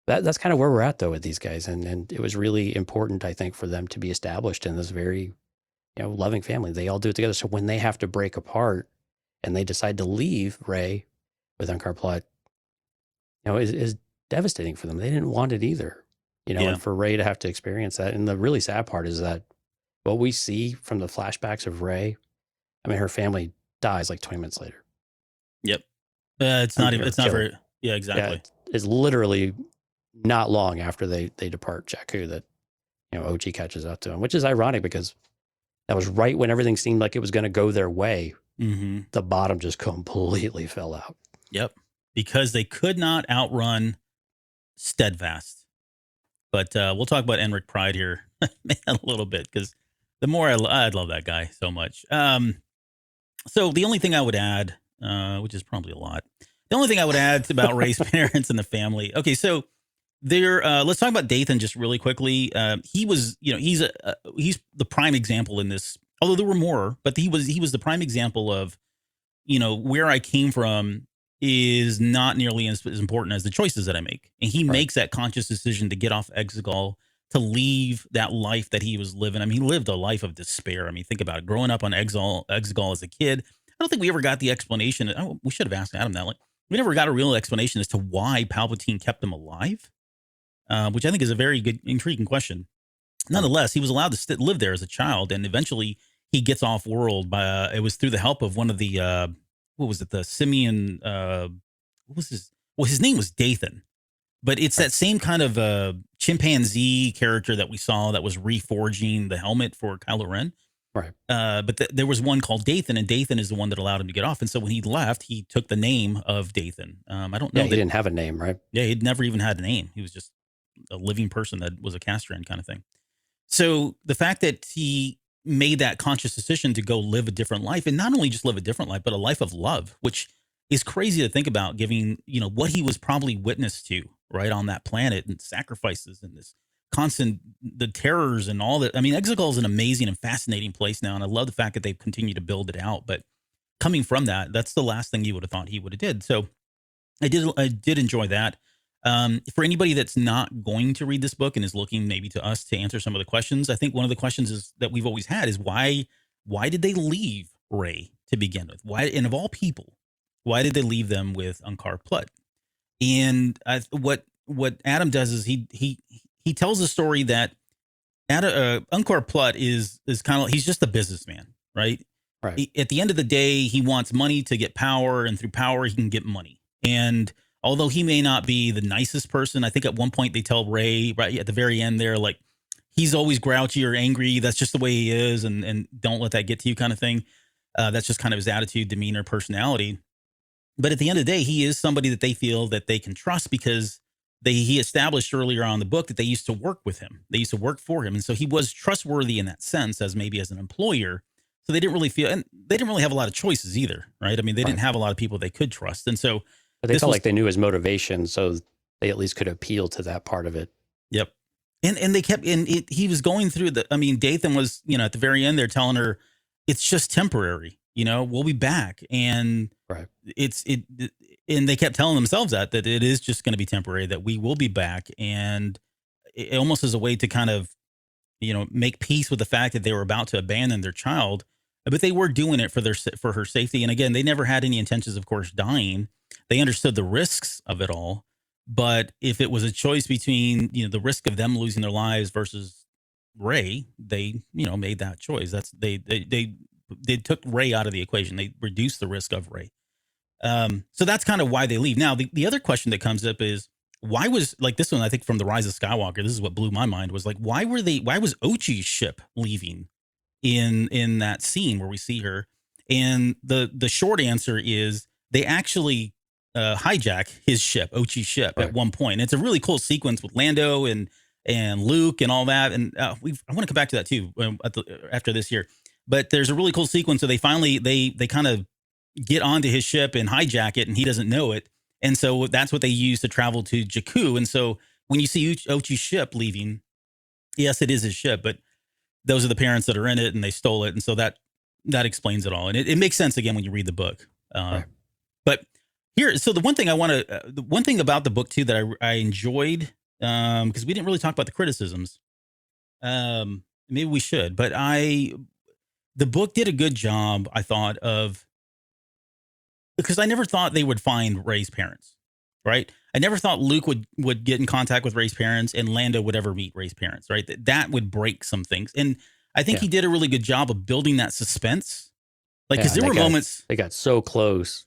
that's kind of where we're at though with these guys, and it was really important, I think, for them to be established in this very loving family. They all do it together. So when they have to break apart and they decide to leave Rey with Unkar Plutt, is devastating for them. They didn't want it either, Yeah. and for Rey to have to experience that. And the really sad part is that what we see from the flashbacks of Rey, I mean, her family dies like 20 minutes later. Yep. It's not very, yeah, exactly. Yeah, it's literally not long after they depart Jakku that, OG catches up to him, which is ironic because that was right when everything seemed like it was going to go their way. Mm-hmm. The bottom just completely fell out. Yep. Because they could not outrun Steadfast. But we'll talk about Enric Pride here a little bit, because the more I love that guy so much. So the only thing I would add, which is probably a lot, the only thing I would add about Rey's parents and the family. Okay, so let's talk about Dathan just really quickly. He was, he's the prime example in this. Although there were more, but he was the prime example of, where I came from is not nearly as important as the choices that I make. And he makes that conscious decision to get off Exegol, to leave that life that he was living. I mean, he lived a life of despair. I mean, think about it. Growing up on Exegol as a kid, I don't think we ever got the explanation. We should have asked Adam that. Like, we never got a real explanation as to why Palpatine kept him alive, which I think is a very good, intriguing question. Nonetheless, he was allowed to live there as a child, and eventually he gets off world by, it was through the help of one of the, what was it? The Simeon, what was his? Well, his name was Dathan, but it's that same kind of chimpanzee character that we saw that was reforging the helmet for Kylo Ren. Right. But there was one called Dathan, and Dathan is the one that allowed him to get off. And so when he left, he took the name of Dathan. I don't know. Yeah, he didn't have a name, right? Yeah, he'd never even had a name. He was just a living person that was a Castrian kind of thing. So the fact that he made that conscious decision to go live a different life, and not only just live a different life, but a life of love, which is crazy to think about, given, what he was probably witness to right on that planet, and sacrifices and this constant, the terrors and all that. I mean, Exegol is an amazing and fascinating place now. And I love the fact that they've continued to build it out, but coming from that, that's the last thing you would have thought he would have did. So I did enjoy that. For anybody that's not going to read this book and is looking maybe to us to answer some of the questions, I think one of the questions is that we've always had is why did they leave Rey to begin with? Why, and of all people, why did they leave them with Unkar Plutt? And what Adam does is he tells a story that Unkar Plutt is kind of, he's just a businessman, right? Right. At the end of the day, he wants money to get power, and through power, he can get money. And although he may not be the nicest person, I think at one point they tell Rey right at the very end there, like, he's always grouchy or angry. That's just the way he is. And don't let that get to you, kind of thing. That's just kind of his attitude, demeanor, personality. But at the end of the day, he is somebody that they feel that they can trust, because he established earlier on in the book that they used to work with him. They used to work for him. And so he was trustworthy in that sense, as maybe as an employer. So they didn't really feel, and they didn't really have a lot of choices either, right? I mean, they didn't have a lot of people they could trust. And so, but they felt like they knew his motivation, so they at least could appeal to that part of it. Yep. And they kept, and he was going through Dathan was, at the very end, they're telling her, it's just temporary, we'll be back. And right. And they kept telling themselves that it is just going to be temporary, that we will be back. And it almost as a way to kind of, make peace with the fact that they were about to abandon their child. but they were doing it for her safety. And again, they never had any intentions, of course, dying. They understood the risks of it all. But if it was a choice between, the risk of them losing their lives versus Rey, they, made that choice. They took Rey out of the equation. They reduced the risk of Rey. So that's kind of why they leave. Now, the other question that comes up is, why was, like, this one, I think from The Rise of Skywalker, this is what blew my mind, was like, why was Ochi's ship leaving in that scene where we see her? And the short answer is they actually hijack his ship, Ochi's ship, at one point. And it's a really cool sequence with Lando and Luke and all that. And I want to come back to that too after this here. But there's a really cool sequence. So they finally, they kind of get onto his ship and hijack it, and he doesn't know it. And so that's what they use to travel to Jakku. And so when you see Ochi's ship leaving, yes, it is his ship, but those are the parents that are in it, and they stole it. And so that explains it all. And it makes sense again when you read the book. Right. But here, so the one thing about the book too that I enjoyed, because we didn't really talk about the criticisms. Maybe we should, but the book did a good job, I thought, because I never thought they would find Rey's parents, right? I never thought Luke would get in contact with Rey's parents and Lando would ever meet Rey's parents, right? That would break some things. And I think he did a really good job of building that suspense. Like, because there were moments. They got so close,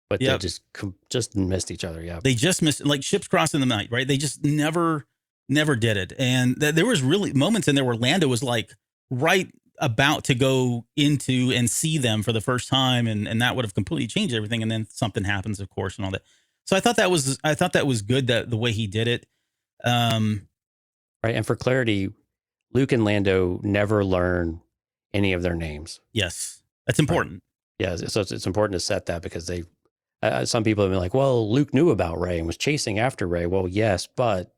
but they just missed each other. Yeah. They just missed, like ships crossing the night, right? They just never did it. And there was really moments in there where Lando was like right about to go into and see them for the first time, and that would have completely changed everything. And then something happens, of course, and all that. So I thought that was good, that the way he did it. Right. And for clarity, Luke and Lando never learn any of their names. Yes, that's important. Right. Yeah, so it's important to set that, because they some people have been like, well, Luke knew about Rey and was chasing after Rey. Well, yes, but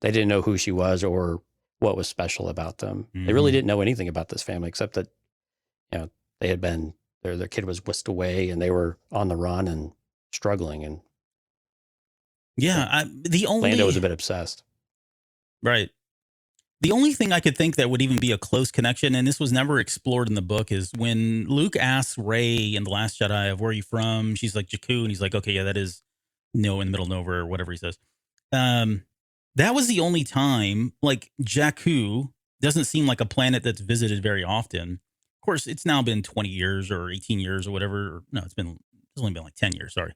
they didn't know who she was or what was special about them. Mm-hmm. They really didn't know anything about this family, except that, they had been, their kid was whisked away and they were on the run and struggling. And Lando was a bit obsessed. Right. The only thing I could think that would even be a close connection, and this was never explored in the book, is when Luke asks Rey in The Last Jedi of where are you from? She's like, Jakku. And he's like, okay, yeah, that is in the middle of nowhere, or whatever he says. That was the only time, like, Jakku doesn't seem like a planet that's visited very often. Of course, it's now been 20 years or 18 years or whatever. No, it's only been like 10 years. Sorry.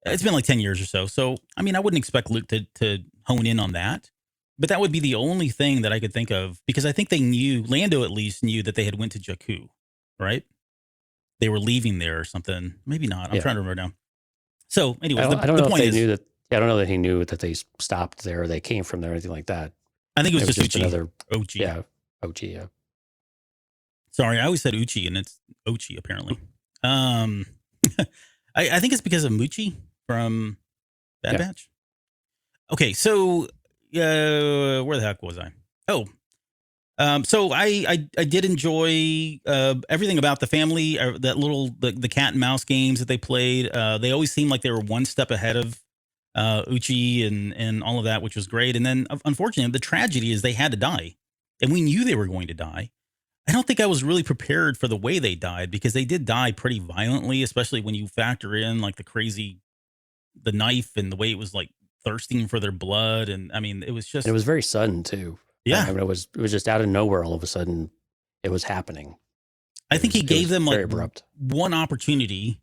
It's been like 10 years or so. So, I mean, I wouldn't expect Luke to hone in on that, but that would be the only thing that I could think of, because I think Lando at least knew that they had went to Jakku, right? They were leaving there or something. Maybe not. I'm trying to remember now. So anyways, I don't know if they knew that. I don't know that he knew that they stopped there or they came from there or anything like that. I think it was just another Ochi. Yeah, Ochi, yeah. Sorry, I always said Uchi, and it's Ochi, apparently. I think it's because of Muchi from Bad Batch. Okay, so where the heck was I? Oh, so I did enjoy everything about the family, that little the cat and mouse games that they played. They always seemed like they were one step ahead of Uchi and all of that, which was great. And then unfortunately, the tragedy is they had to die, and we knew they were going to die. I don't think I was really prepared for the way they died, because they did die pretty violently, especially when you factor in like the knife and the way it was like thirsting for their blood. And I mean, it was very sudden too. Yeah. I mean, it was just out of nowhere. All of a sudden it was happening. I think he gave them like abrupt. One opportunity,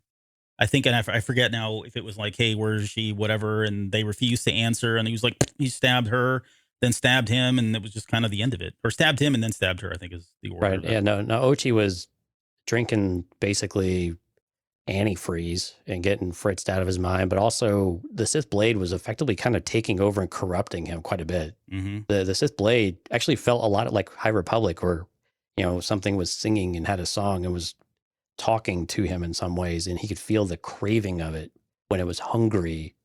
I think. And I forget now if it was like, hey, where is she? Whatever. And they refused to answer. And he was like, he stabbed her, then stabbed him. And it was just kind of the end of it. Or stabbed him and then stabbed her, I think is the order. Right. Yeah. No, Ochi was drinking basically antifreeze and getting fritzed out of his mind. But also the Sith Blade was effectively kind of taking over and corrupting him quite a bit. Mm-hmm. The Sith Blade actually felt a lot like High Republic, where, something was singing and had a song and was talking to him in some ways. And he could feel the craving of it when it was hungry.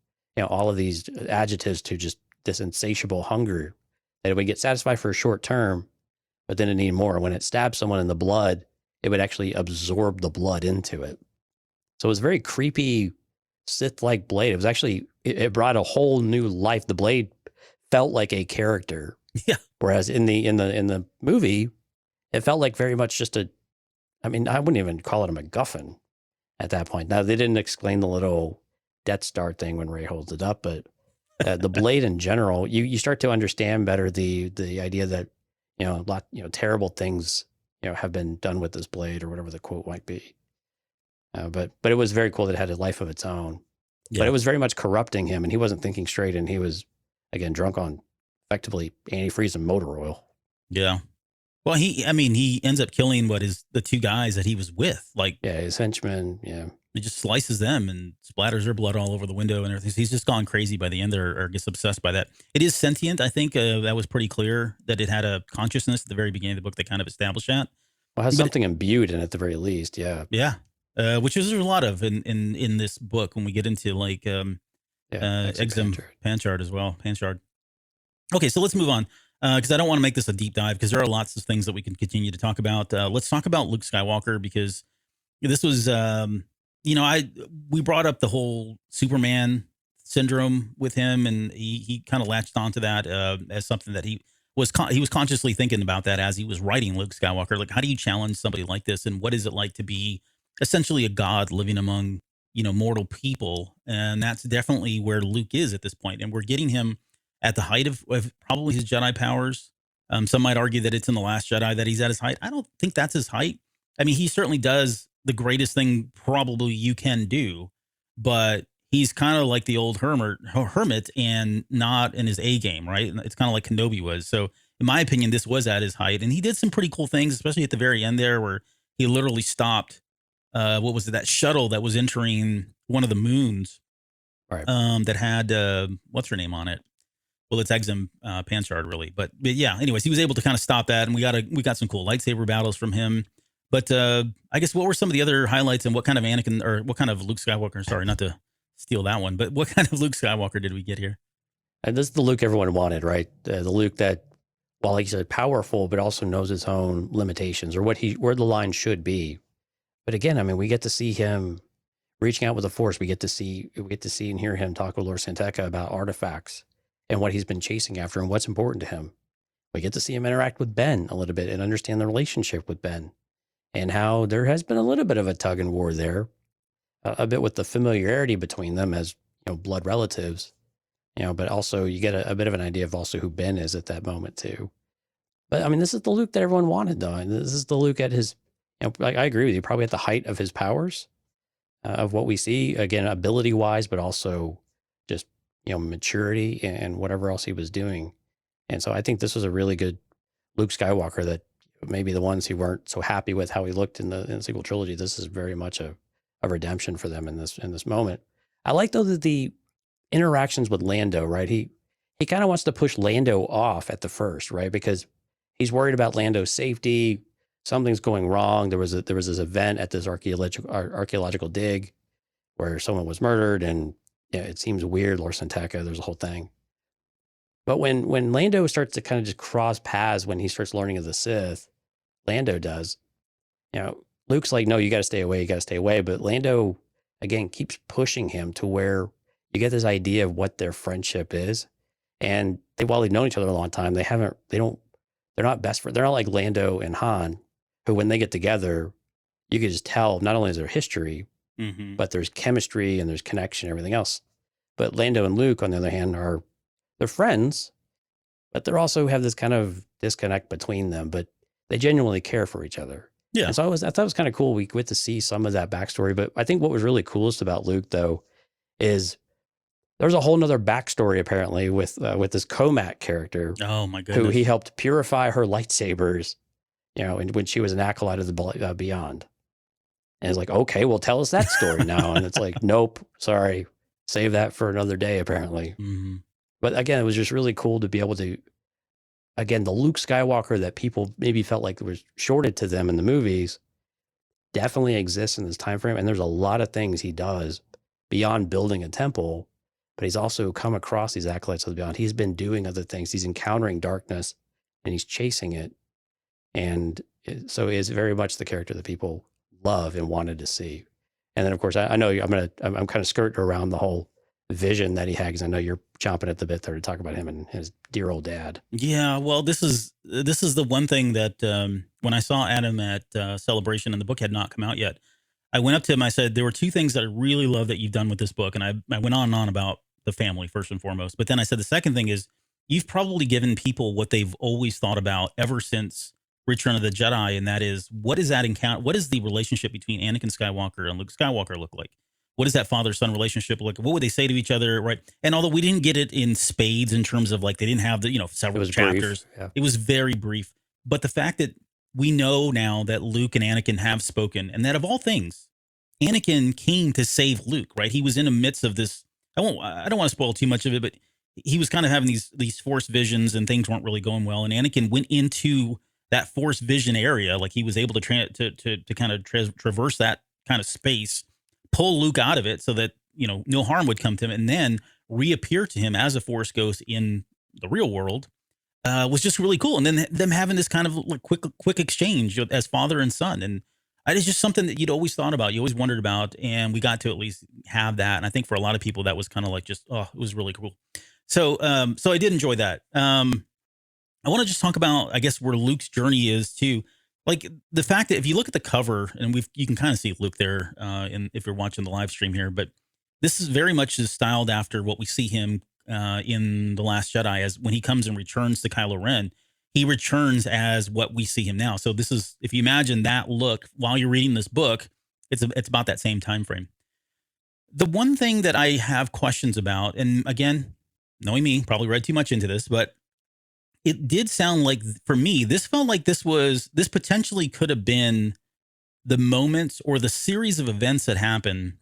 All of these adjectives to just this insatiable hunger that it would get satisfied for a short term, but then it needed more. When it stabbed someone in the blood, it would actually absorb the blood into it. So it was very creepy Sith-like blade. It was actually, it brought a whole new life. The blade felt like a character. Yeah. Whereas in the movie, it felt like very much just a I mean, I wouldn't even call it a MacGuffin at that point. Now, they didn't explain the little Death Star thing when Rey holds it up, but the blade in general, you start to understand better the idea that, terrible things, have been done with this blade or whatever the quote might be. But it was very cool that it had a life of its own. Yeah. But it was very much corrupting him, and he wasn't thinking straight, and he was, again, drunk on effectively antifreeze and motor oil. Yeah. Well, he ends up killing the two guys that he was with. Like, yeah, his henchmen. Yeah. He just slices them and splatters their blood all over the window and everything. So he's just gone crazy by the end there, or gets obsessed by that. It is sentient. I think that was pretty clear that it had a consciousness at the very beginning of the book that kind of established that. Well, it has something imbued in it at the very least. Yeah. Yeah. Which is a lot of in this book when we get into like Exum Panchard as well. Panchard. Okay, so let's move on because I don't want to make this a deep dive because there are lots of things that we can continue to talk about. Let's talk about Luke Skywalker because this was, we brought up the whole Superman syndrome with him, and he kind of latched onto that as something that he was consciously thinking about that as he was writing Luke Skywalker. Like, how do you challenge somebody like this, and what is it like to be essentially a god living among mortal people? And that's definitely where Luke is at this point, and we're getting him at the height of probably his Jedi powers. Some might argue that it's in The Last Jedi that he's at his height. I don't think that's his height. I mean, he certainly does the greatest thing probably you can do, but he's kind of like the old hermit and not in his A game, right? It's kind of like Kenobi was. So in my opinion, this was at his height, and he did some pretty cool things, especially at the very end there where he literally stopped, that shuttle that was entering one of the moons, right? That had, what's her name on it? Well, it's Exum Panchard, really. But yeah, anyways, he was able to kind of stop that, and we got some cool lightsaber battles from him. But I guess what were some of the other highlights, and what kind of what kind of Luke Skywalker? Sorry, not to steal that one, but what kind of Luke Skywalker did we get here? And this is the Luke everyone wanted, right? The Luke that, while he's powerful, but also knows his own limitations or where the line should be. But again, I mean, we get to see him reaching out with the Force. We get to see and hear him talk with Lord Santeca about artifacts and what he's been chasing after and what's important to him. We get to see him interact with Ben a little bit and understand the relationship with Ben and how there has been a little bit of a tug and war there, a bit with the familiarity between them as blood relatives, but also you get a bit of an idea of also who Ben is at that moment too. But I mean, this is the Luke that everyone wanted, though. And this is the Luke at his, I agree with you, probably at the height of his powers, of what we see, again, ability wise, but also just, maturity and whatever else he was doing. And so I think this was a really good Luke Skywalker that maybe the ones who weren't so happy with how he looked in the sequel trilogy, this is very much a redemption for them in this moment. I like, though, that the interactions with Lando, right? He kind of wants to push Lando off at the first, right? Because he's worried about Lando's safety. Something's going wrong. There was this event at this archaeological dig where someone was murdered, and it seems weird. Lord Santeca, there's a whole thing. But when Lando starts to kind of just cross paths, when he starts learning of the Sith, Lando does. Luke's like, no, you got to stay away. You got to stay away. But Lando again keeps pushing him to where you get this idea of what their friendship is. And while they've known each other a long time, they're not best friends. They're not like Lando and Han, who when they get together, you can just tell not only is there history, but there's chemistry and there's connection and everything else. But Lando and Luke, on the other hand, they're friends, but they also have this kind of disconnect between them, but they genuinely care for each other. Yeah. And so I thought it was kind of cool. We get to see some of that backstory, but I think what was really coolest about Luke, though, is there's a whole nother backstory apparently with this Comat character. Oh my goodness. Who he helped purify her lightsabers, and when she was an acolyte of the Beyond. And it's like, okay, well, tell us that story now. And it's like, nope, sorry, save that for another day, apparently. Mm-hmm. But again, it was just really cool to be able to, again, the Luke Skywalker that people maybe felt like was shorted to them in the movies definitely exists in this time frame. And there's a lot of things he does beyond building a temple, but he's also come across these acolytes of the Beyond. He's been doing other things. He's encountering darkness and he's chasing it. And so he is very much the character that people love and wanted to see. And then, of course, I know I'm kind of skirting around the whole vision that he had, because I know you're chomping at the bit there to talk about him and his dear old dad. Yeah, well, this is the one thing that when I saw Adam at Celebration and the book had not come out yet, I went up to him. I said, there were two things that I really love that you've done with this book. And I went on and on about the family first and foremost. But then I said, the second thing is you've probably given people what they've always thought about ever since Return of the Jedi. And that is, what is that encounter? What is the relationship between Anakin Skywalker and Luke Skywalker look like? What does that father-son relationship look like? What would they say to each other? Right. And although we didn't get it in spades in terms of like, they didn't have the, several chapters, Yeah. It was very brief. But the fact that we know now that Luke and Anakin have spoken, and that of all things, Anakin came to save Luke, right? He was in the midst of this. I don't want to spoil too much of it, but he was kind of having these force visions and things weren't really going well. And Anakin went into that force vision area. Like he was able to kind of traverse that kind of space, pull Luke out of it so that, no harm would come to him, and then reappear to him as a force ghost in the real world was just really cool. And then them having this kind of like quick exchange as father and son. And it's just something that you'd always thought about, you always wondered about, and we got to at least have that. And I think for a lot of people, that was kind of like just, it was really cool. So I did enjoy that. I want to just talk about, I guess, where Luke's journey is too. Like the fact that if you look at the cover, and you can kind of see Luke there, if you're watching the live stream here, but this is very much styled after what we see him in The Last Jedi, as when he comes and returns to Kylo Ren. He returns as what we see him now. So this is, if you imagine that look while you're reading this book, it's about that same time frame. The one thing that I have questions about, and again, knowing me, probably read too much into this, but it did sound like, for me, this felt like this potentially could have been the moments or the series of events that happen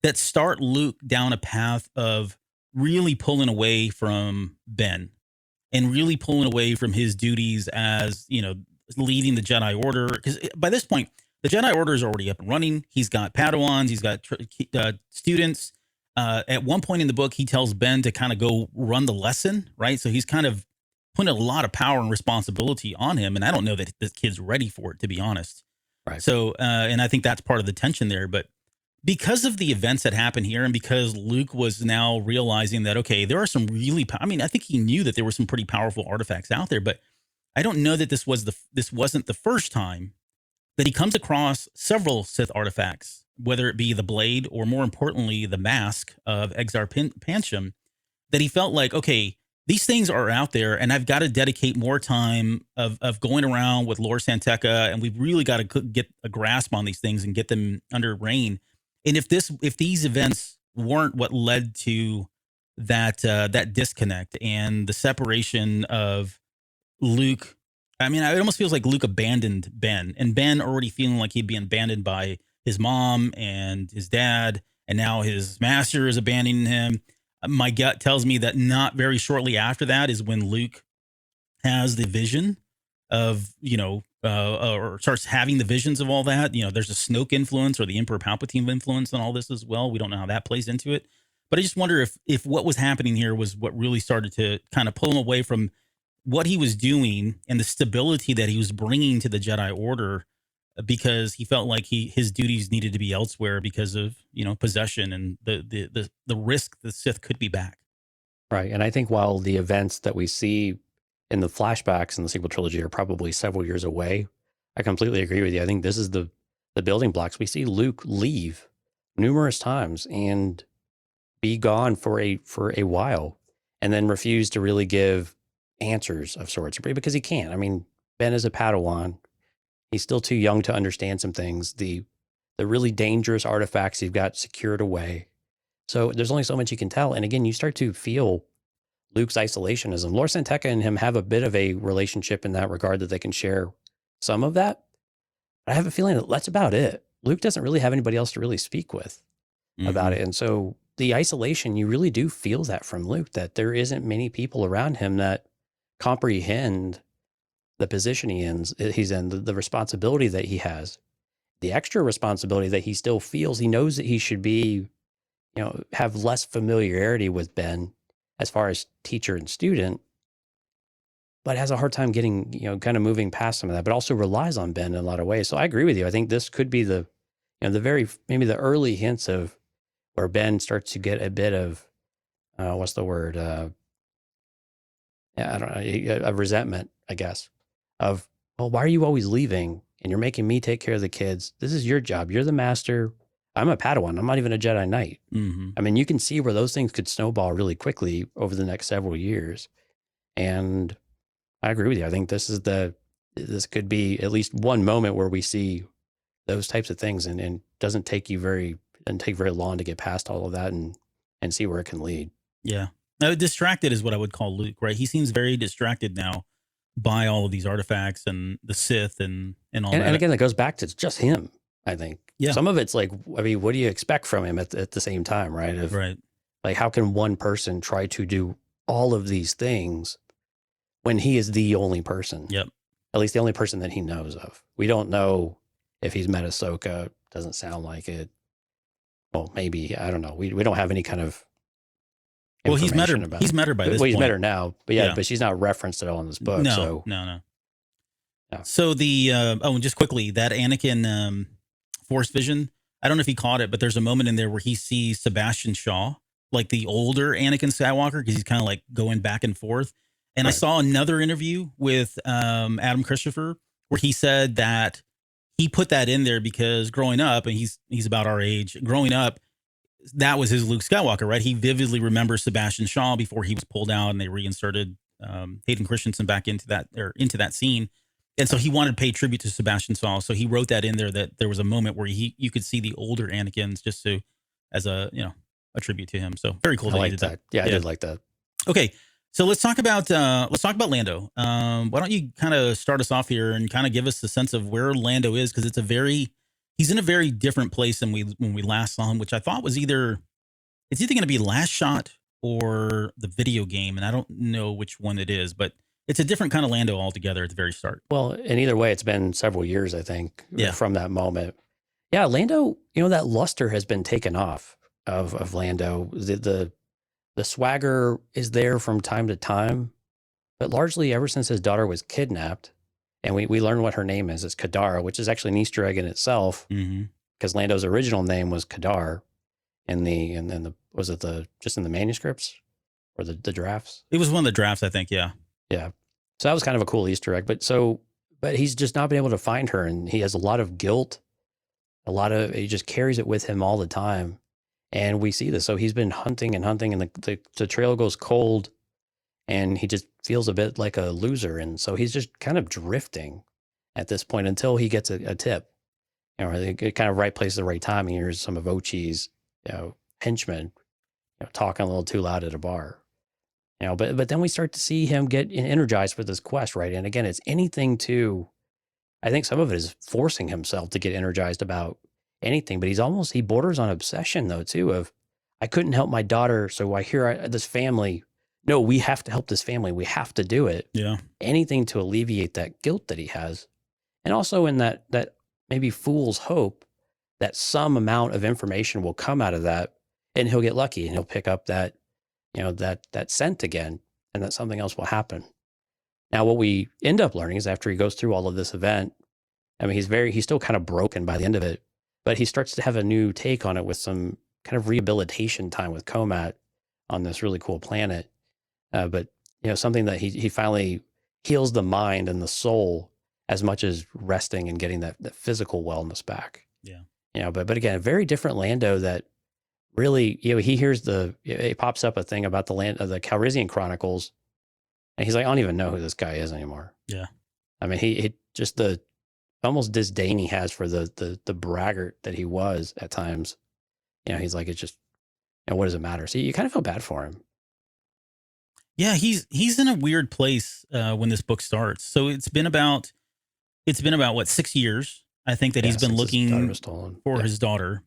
that start Luke down a path of really pulling away from Ben and really pulling away from his duties as, leading the Jedi Order. Because by this point, the Jedi Order is already up and running. He's got Padawans. He's got students. At one point in the book, he tells Ben to kind of go run the lesson, right? So he's kind of putting a lot of power and responsibility on him. And I don't know that this kid's ready for it, to be honest. Right. So, and I think that's part of the tension there. But because of the events that happen here, and because Luke was now realizing that, okay, there are some really, I think he knew that there were some pretty powerful artifacts out there, but I don't know that this wasn't the first time that he comes across several Sith artifacts, whether it be the blade or, more importantly, the mask of Exar Pancham, that he felt like, okay, these things are out there, and I've got to dedicate more time of going around with Lord Santeca, and we've really got to get a grasp on these things and get them under rein. And if these events weren't what led to that disconnect and the separation of Luke, it almost feels like Luke abandoned Ben, and Ben already feeling like he'd been abandoned by his mom and his dad, and now his master is abandoning him. My gut tells me that not very shortly after that is when Luke has the vision of, or starts having the visions of all that. There's a Snoke influence or the Emperor Palpatine influence on all this as well. We don't know how that plays into it. But I just wonder if what was happening here was what really started to kind of pull him away from what he was doing and the stability that he was bringing to the Jedi Order, because he felt like his duties needed to be elsewhere because of, possession and the risk the Sith could be back. Right. And I think while the events that we see in the flashbacks in the sequel trilogy are probably several years away, I completely agree with you. I think this is the building blocks. We see Luke leave numerous times and be gone for a while, and then refuse to really give answers of sorts, because he can't. Ben is a Padawan. He's still too young to understand some things. The really dangerous artifacts you've got secured away. So there's only so much you can tell. And again, you start to feel Luke's isolationism. Lord Santeca and him have a bit of a relationship in that regard, that they can share some of that. But I have a feeling that that's about it. Luke doesn't really have anybody else to really speak with about it. And so the isolation, you really do feel that from Luke, that there isn't many people around him that comprehend the position he's in, the responsibility that he has, the extra responsibility that he still feels. He knows that he should be, have less familiarity with Ben as far as teacher and student, but has a hard time getting, kind of moving past some of that, but also relies on Ben in a lot of ways. So I agree with you. I think this could be maybe the early hints of where Ben starts to get a bit of what's the word? Yeah, I don't know, a resentment, I guess, of, well, why are you always leaving? And you're making me take care of the kids. This is your job. You're the master. I'm a Padawan. I'm not even a Jedi Knight. Mm-hmm. I mean, you can see where those things could snowball really quickly over the next several years. And I agree with you. I think this could be at least one moment where we see those types of things, and doesn't take very long to get past all of that and see where it can lead. Yeah. Now, distracted is what I would call Luke, right? He seems very distracted now by all of these artifacts and the Sith and all that. And again, it goes back to just him, I think. Yeah. Some of it's like, I mean, what do you expect from him at the same time, right? Right. Like, how can one person try to do all of these things when he is the only person? Yep. At least the only person that he knows of. We don't know if he's met Ahsoka. Doesn't sound like it. Well, maybe. I don't know. We don't have any kind of he's met her. About he's met her by this point. He's point. met her now, but but she's not referenced at all in this book. No. Yeah. So the and just quickly, that Anakin Force vision. I don't know if he caught it, but there's a moment in there where he sees Sebastian Shaw, like the older Anakin Skywalker, because he's kind of like going back and forth. And I saw another interview with Adam Christopher where he said that he put that in there because growing up, and he's about our age, growing up, that was his Luke Skywalker, right? He vividly remembers Sebastian Shaw before he was pulled out and they reinserted Hayden Christensen back into that scene. And so he wanted to pay tribute to Sebastian Shaw. So he wrote that in there, that there was a moment where you could see the older Anakins just as a tribute to him. So very cool. I liked that. Yeah, I did like that. Okay. So let's talk about Lando. Why don't you kind of start us off here and kind of give us the sense of where Lando is? Because he's in a very different place than when we last saw him, which I thought was either going to be Last Shot or the video game. And I don't know which one it is, but it's a different kind of Lando altogether at the very start. Well, and either way, it's been several years, I think, from that moment. Yeah, Lando, that luster has been taken off of Lando. The swagger is there from time to time, but largely ever since his daughter was kidnapped, and we learn what her name is. It's Kadara, which is actually an Easter egg in itself, because Lando's original name was Kadar in the just in the manuscripts or the drafts? It was one of the drafts, I think. Yeah. Yeah. So that was kind of a cool Easter egg, but he's just not been able to find her, and he has a lot of guilt. He just carries it with him all the time. And we see this. So he's been hunting and hunting, and the trail goes cold, and he just feels a bit like a loser. And so he's just kind of drifting at this point until he gets a tip, kind of right place at the right time. And here's some of Ochi's, henchmen, talking a little too loud at a bar, but then we start to see him get energized with this quest, right? And again, it's anything I think some of it is forcing himself to get energized about anything, but he borders on obsession though too, of, I couldn't help my daughter. So I hear this family, no, we have to help this family. We have to do it. Yeah. Anything to alleviate that guilt that he has. And also in that maybe fool's hope that some amount of information will come out of that, and he'll get lucky and he'll pick up that scent again, and that something else will happen. Now, what we end up learning is after he goes through all of this event, I mean, he's still kind of broken by the end of it, but he starts to have a new take on it with some kind of rehabilitation time with Comat on this really cool planet. But something that he finally heals the mind and the soul as much as resting and getting that physical wellness back. Yeah. But again, a very different Lando that really, he hears it pops up a thing about the Calrissian Chronicles, and he's like, I don't even know who this guy is anymore. Yeah. I mean, he just the almost disdain he has for the braggart that he was at times. He's like, it's just, what does it matter? So you kind of feel bad for him. Yeah, he's in a weird place when this book starts. So it's been about what, 6 years, I think, that he's been looking for his daughter.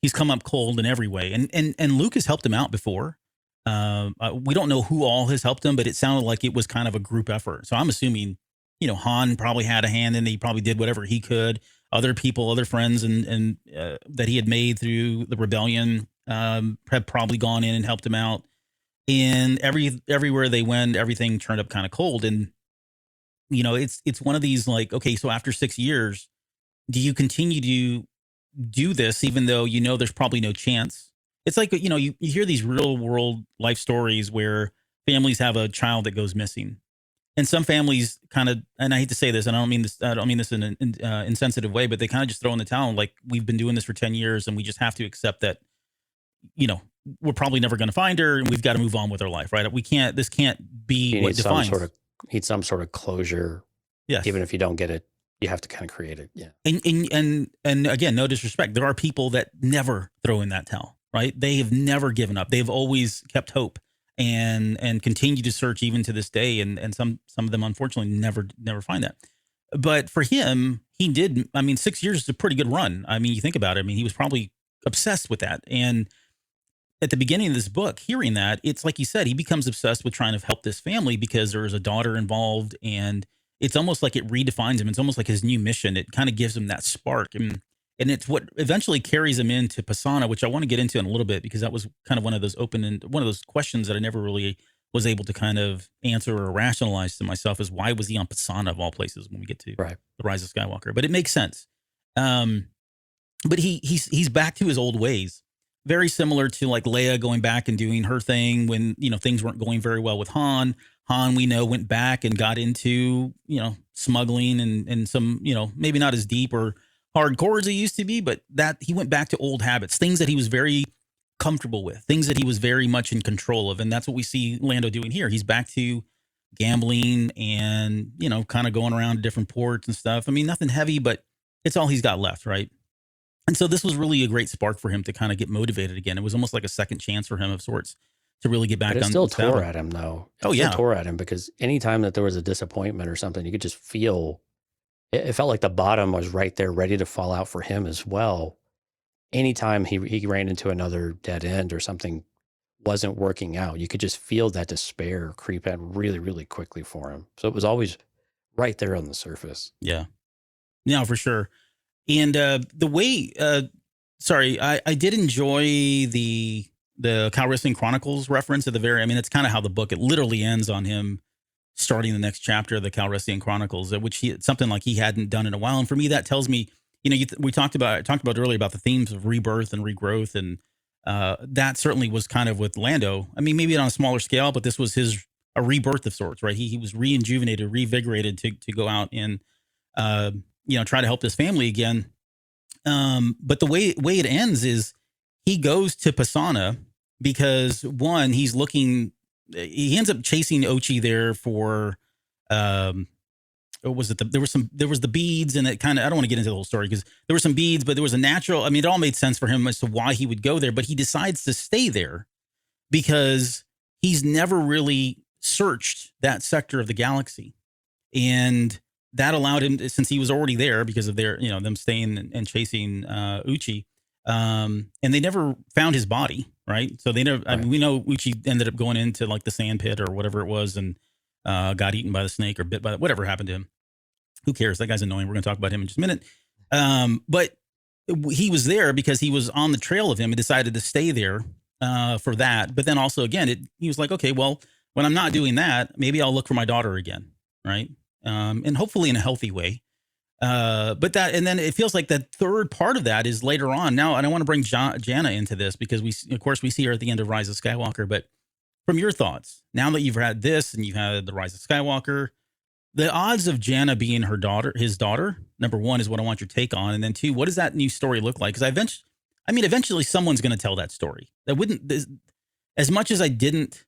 He's come up cold in every way, and Luke has helped him out before. We don't know who all has helped him, but it sounded like it was kind of a group effort. So I'm assuming, Han probably had a hand in it. He probably did whatever he could. Other people, other friends, and that he had made through the rebellion have probably gone in and helped him out. And everywhere they went, everything turned up kind of cold. And it's one of these, like, okay, so after 6 years, do you continue to do this, even though there's probably no chance it's like, you hear these real world life stories where families have a child that goes missing. And some families kind of, and I hate to say this, and I don't mean this in an insensitive way, but they kind of just throw in the towel. Like, we've been doing this for 10 years and we just have to accept that, we're probably never going to find her and we've got to move on with our life, right? This can't be You what need defines. some sort of closure. Yes. Even if you don't get it, you have to kind of create it. Yeah. And again, no disrespect. There are people that never throw in that towel, right? They have never given up. They've always kept hope and continue to search even to this day. And some of them, unfortunately, never find that. But for him, he did. I mean, 6 years is a pretty good run. I mean, you think about it. I mean, he was probably obsessed with that. And at the beginning of this book, hearing that, it's like you said, he becomes obsessed with trying to help this family because there is a daughter involved, and it's almost like it redefines him. It's almost like his new mission. It kind of gives him that spark, and it's what eventually carries him into Pisana, which I want to get into in a little bit, because that was kind of one of those one of those questions that I never really was able to kind of answer or rationalize to myself, is why was he on Pisana of all places when we get to Right. The Rise of Skywalker? But it makes sense. But he's back to his old ways. Very similar to like Leia going back and doing her thing when, things weren't going very well with Han. Han, we know, went back and got into, smuggling and some, maybe not as deep or hardcore as he used to be, but that he went back to old habits, things that he was very comfortable with, things that he was very much in control of. And that's what we see Lando doing here. He's back to gambling and, kind of going around to different ports and stuff. I mean, nothing heavy, but it's all he's got left, right? And so this was really a great spark for him to kind of get motivated again. It was almost like a second chance for him of sorts to really get back on. But it still tore at him, though. Oh, yeah. It tore at him because anytime that there was a disappointment or something, you could just feel, it felt like the bottom was right there ready to fall out for him as well. Anytime he ran into another dead end or something wasn't working out, you could just feel that despair creep in really, really quickly for him. So it was always right there on the surface. Yeah. Yeah, for sure. And the way, I did enjoy the Cal Wrestling Chronicles reference at the very, I mean, it's kind of how the book, it literally ends on him starting the next chapter of the Cal Wrestling Chronicles, which something like he hadn't done in a while. And for me, that tells me, we talked about earlier about the themes of rebirth and regrowth. And that certainly was kind of with Lando. I mean, maybe on a smaller scale, but this was a rebirth of sorts, right? He was rejuvenated, revigorated to go out and, try to help his family again. But the way it ends is he goes to Pisana because one, he ends up chasing Ochi there for, what was it? There was the beads, and it kind of, I don't want to get into the whole story because there were some beads, but there was a natural, I mean, it all made sense for him as to why he would go there, but he decides to stay there because he's never really searched that sector of the galaxy. And that allowed him, since he was already there because of their, them staying and chasing Uchi, and they never found his body, right? So they never. Right. I mean, we know Uchi ended up going into like the sand pit or whatever it was, and got eaten by the snake or bit by whatever happened to him. Who cares? That guy's annoying. We're going to talk about him in just a minute. But he was there because he was on the trail of him and decided to stay there for that. But then also, again, he was like, okay, well, when I'm not doing that, maybe I'll look for my daughter again, right? And hopefully in a healthy way. But and then it feels like the third part of that is later on. Now, and I want to bring Jana into this because we see her at the end of Rise of Skywalker. But from your thoughts, now that you've had this and you've had the Rise of Skywalker, the odds of Jana being his daughter, number one, is what I want your take on. And then two, what does that new story look like? Because eventually someone's going to tell that story. That wouldn't, as much as I didn't,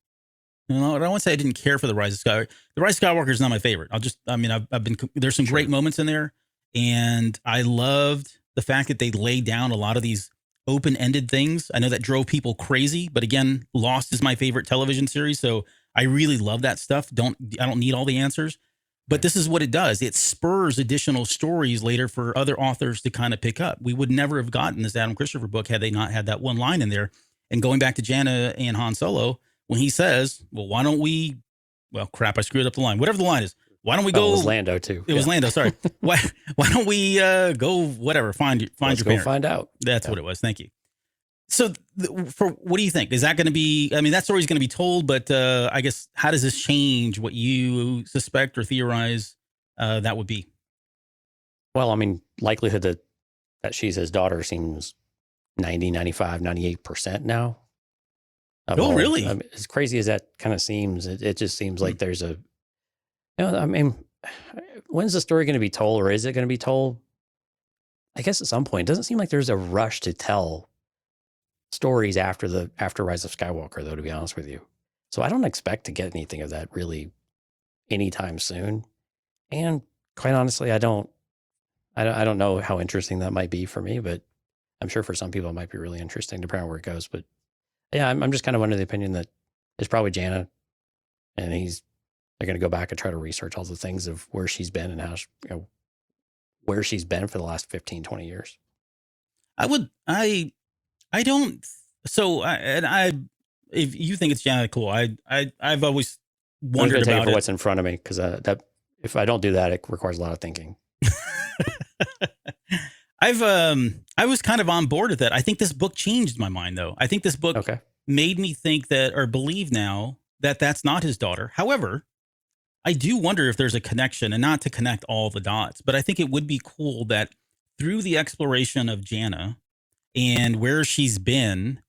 I don't want to say I didn't care for the Rise of Skywalker. The Rise of Skywalker is not my favorite. I've been, there's some great moments in there. And I loved the fact that they laid down a lot of these open-ended things. I know that drove people crazy, but again, Lost is my favorite television series. So I really love that stuff. I don't need all the answers, but this is what it does. It spurs additional stories later for other authors to kind of pick up. We would never have gotten this Adam Christopher book had they not had that one line in there. And going back to Jana and Han Solo, when he says, well, why don't we, well, crap, I screwed up the line. Whatever the line is. Why don't we go? It was Lando too. It was Lando. Sorry. why don't we go? Whatever. Find your parent. Find out. That's what it was. Thank you. So, what do you think? Is that going to be? I mean, that story's going to be told, but I guess how does this change what you suspect or theorize that would be? Well, I mean, likelihood that she's his daughter seems 90, 95, 98% now. Oh, really? I mean, as crazy as that kind of seems, it just seems like there's a, I mean, when's the story going to be told, or is it going to be told? I guess at some point. It doesn't seem like there's a rush to tell stories after Rise of Skywalker, though, to be honest with you. So I don't expect to get anything of that really anytime soon. And quite honestly, I don't know how interesting that might be for me, but I'm sure for some people it might be really interesting, depending on where it goes. But yeah, I'm just kind of under the opinion that it's probably Jana, and they're going to go back and try to research all the things of where she's been and how where she's been for the last 15, 20 years. I don't. So if you think it's Jana, cool. I've always wondered about what's in front of me, because that if I don't do that, it requires a lot of thinking. I was kind of on board with that. I think this book changed my mind, though. I think this book made me think that, or believe now, that that's not his daughter. However, I do wonder if there's a connection, and not to connect all the dots, but I think it would be cool that through the exploration of Jana and where she's been,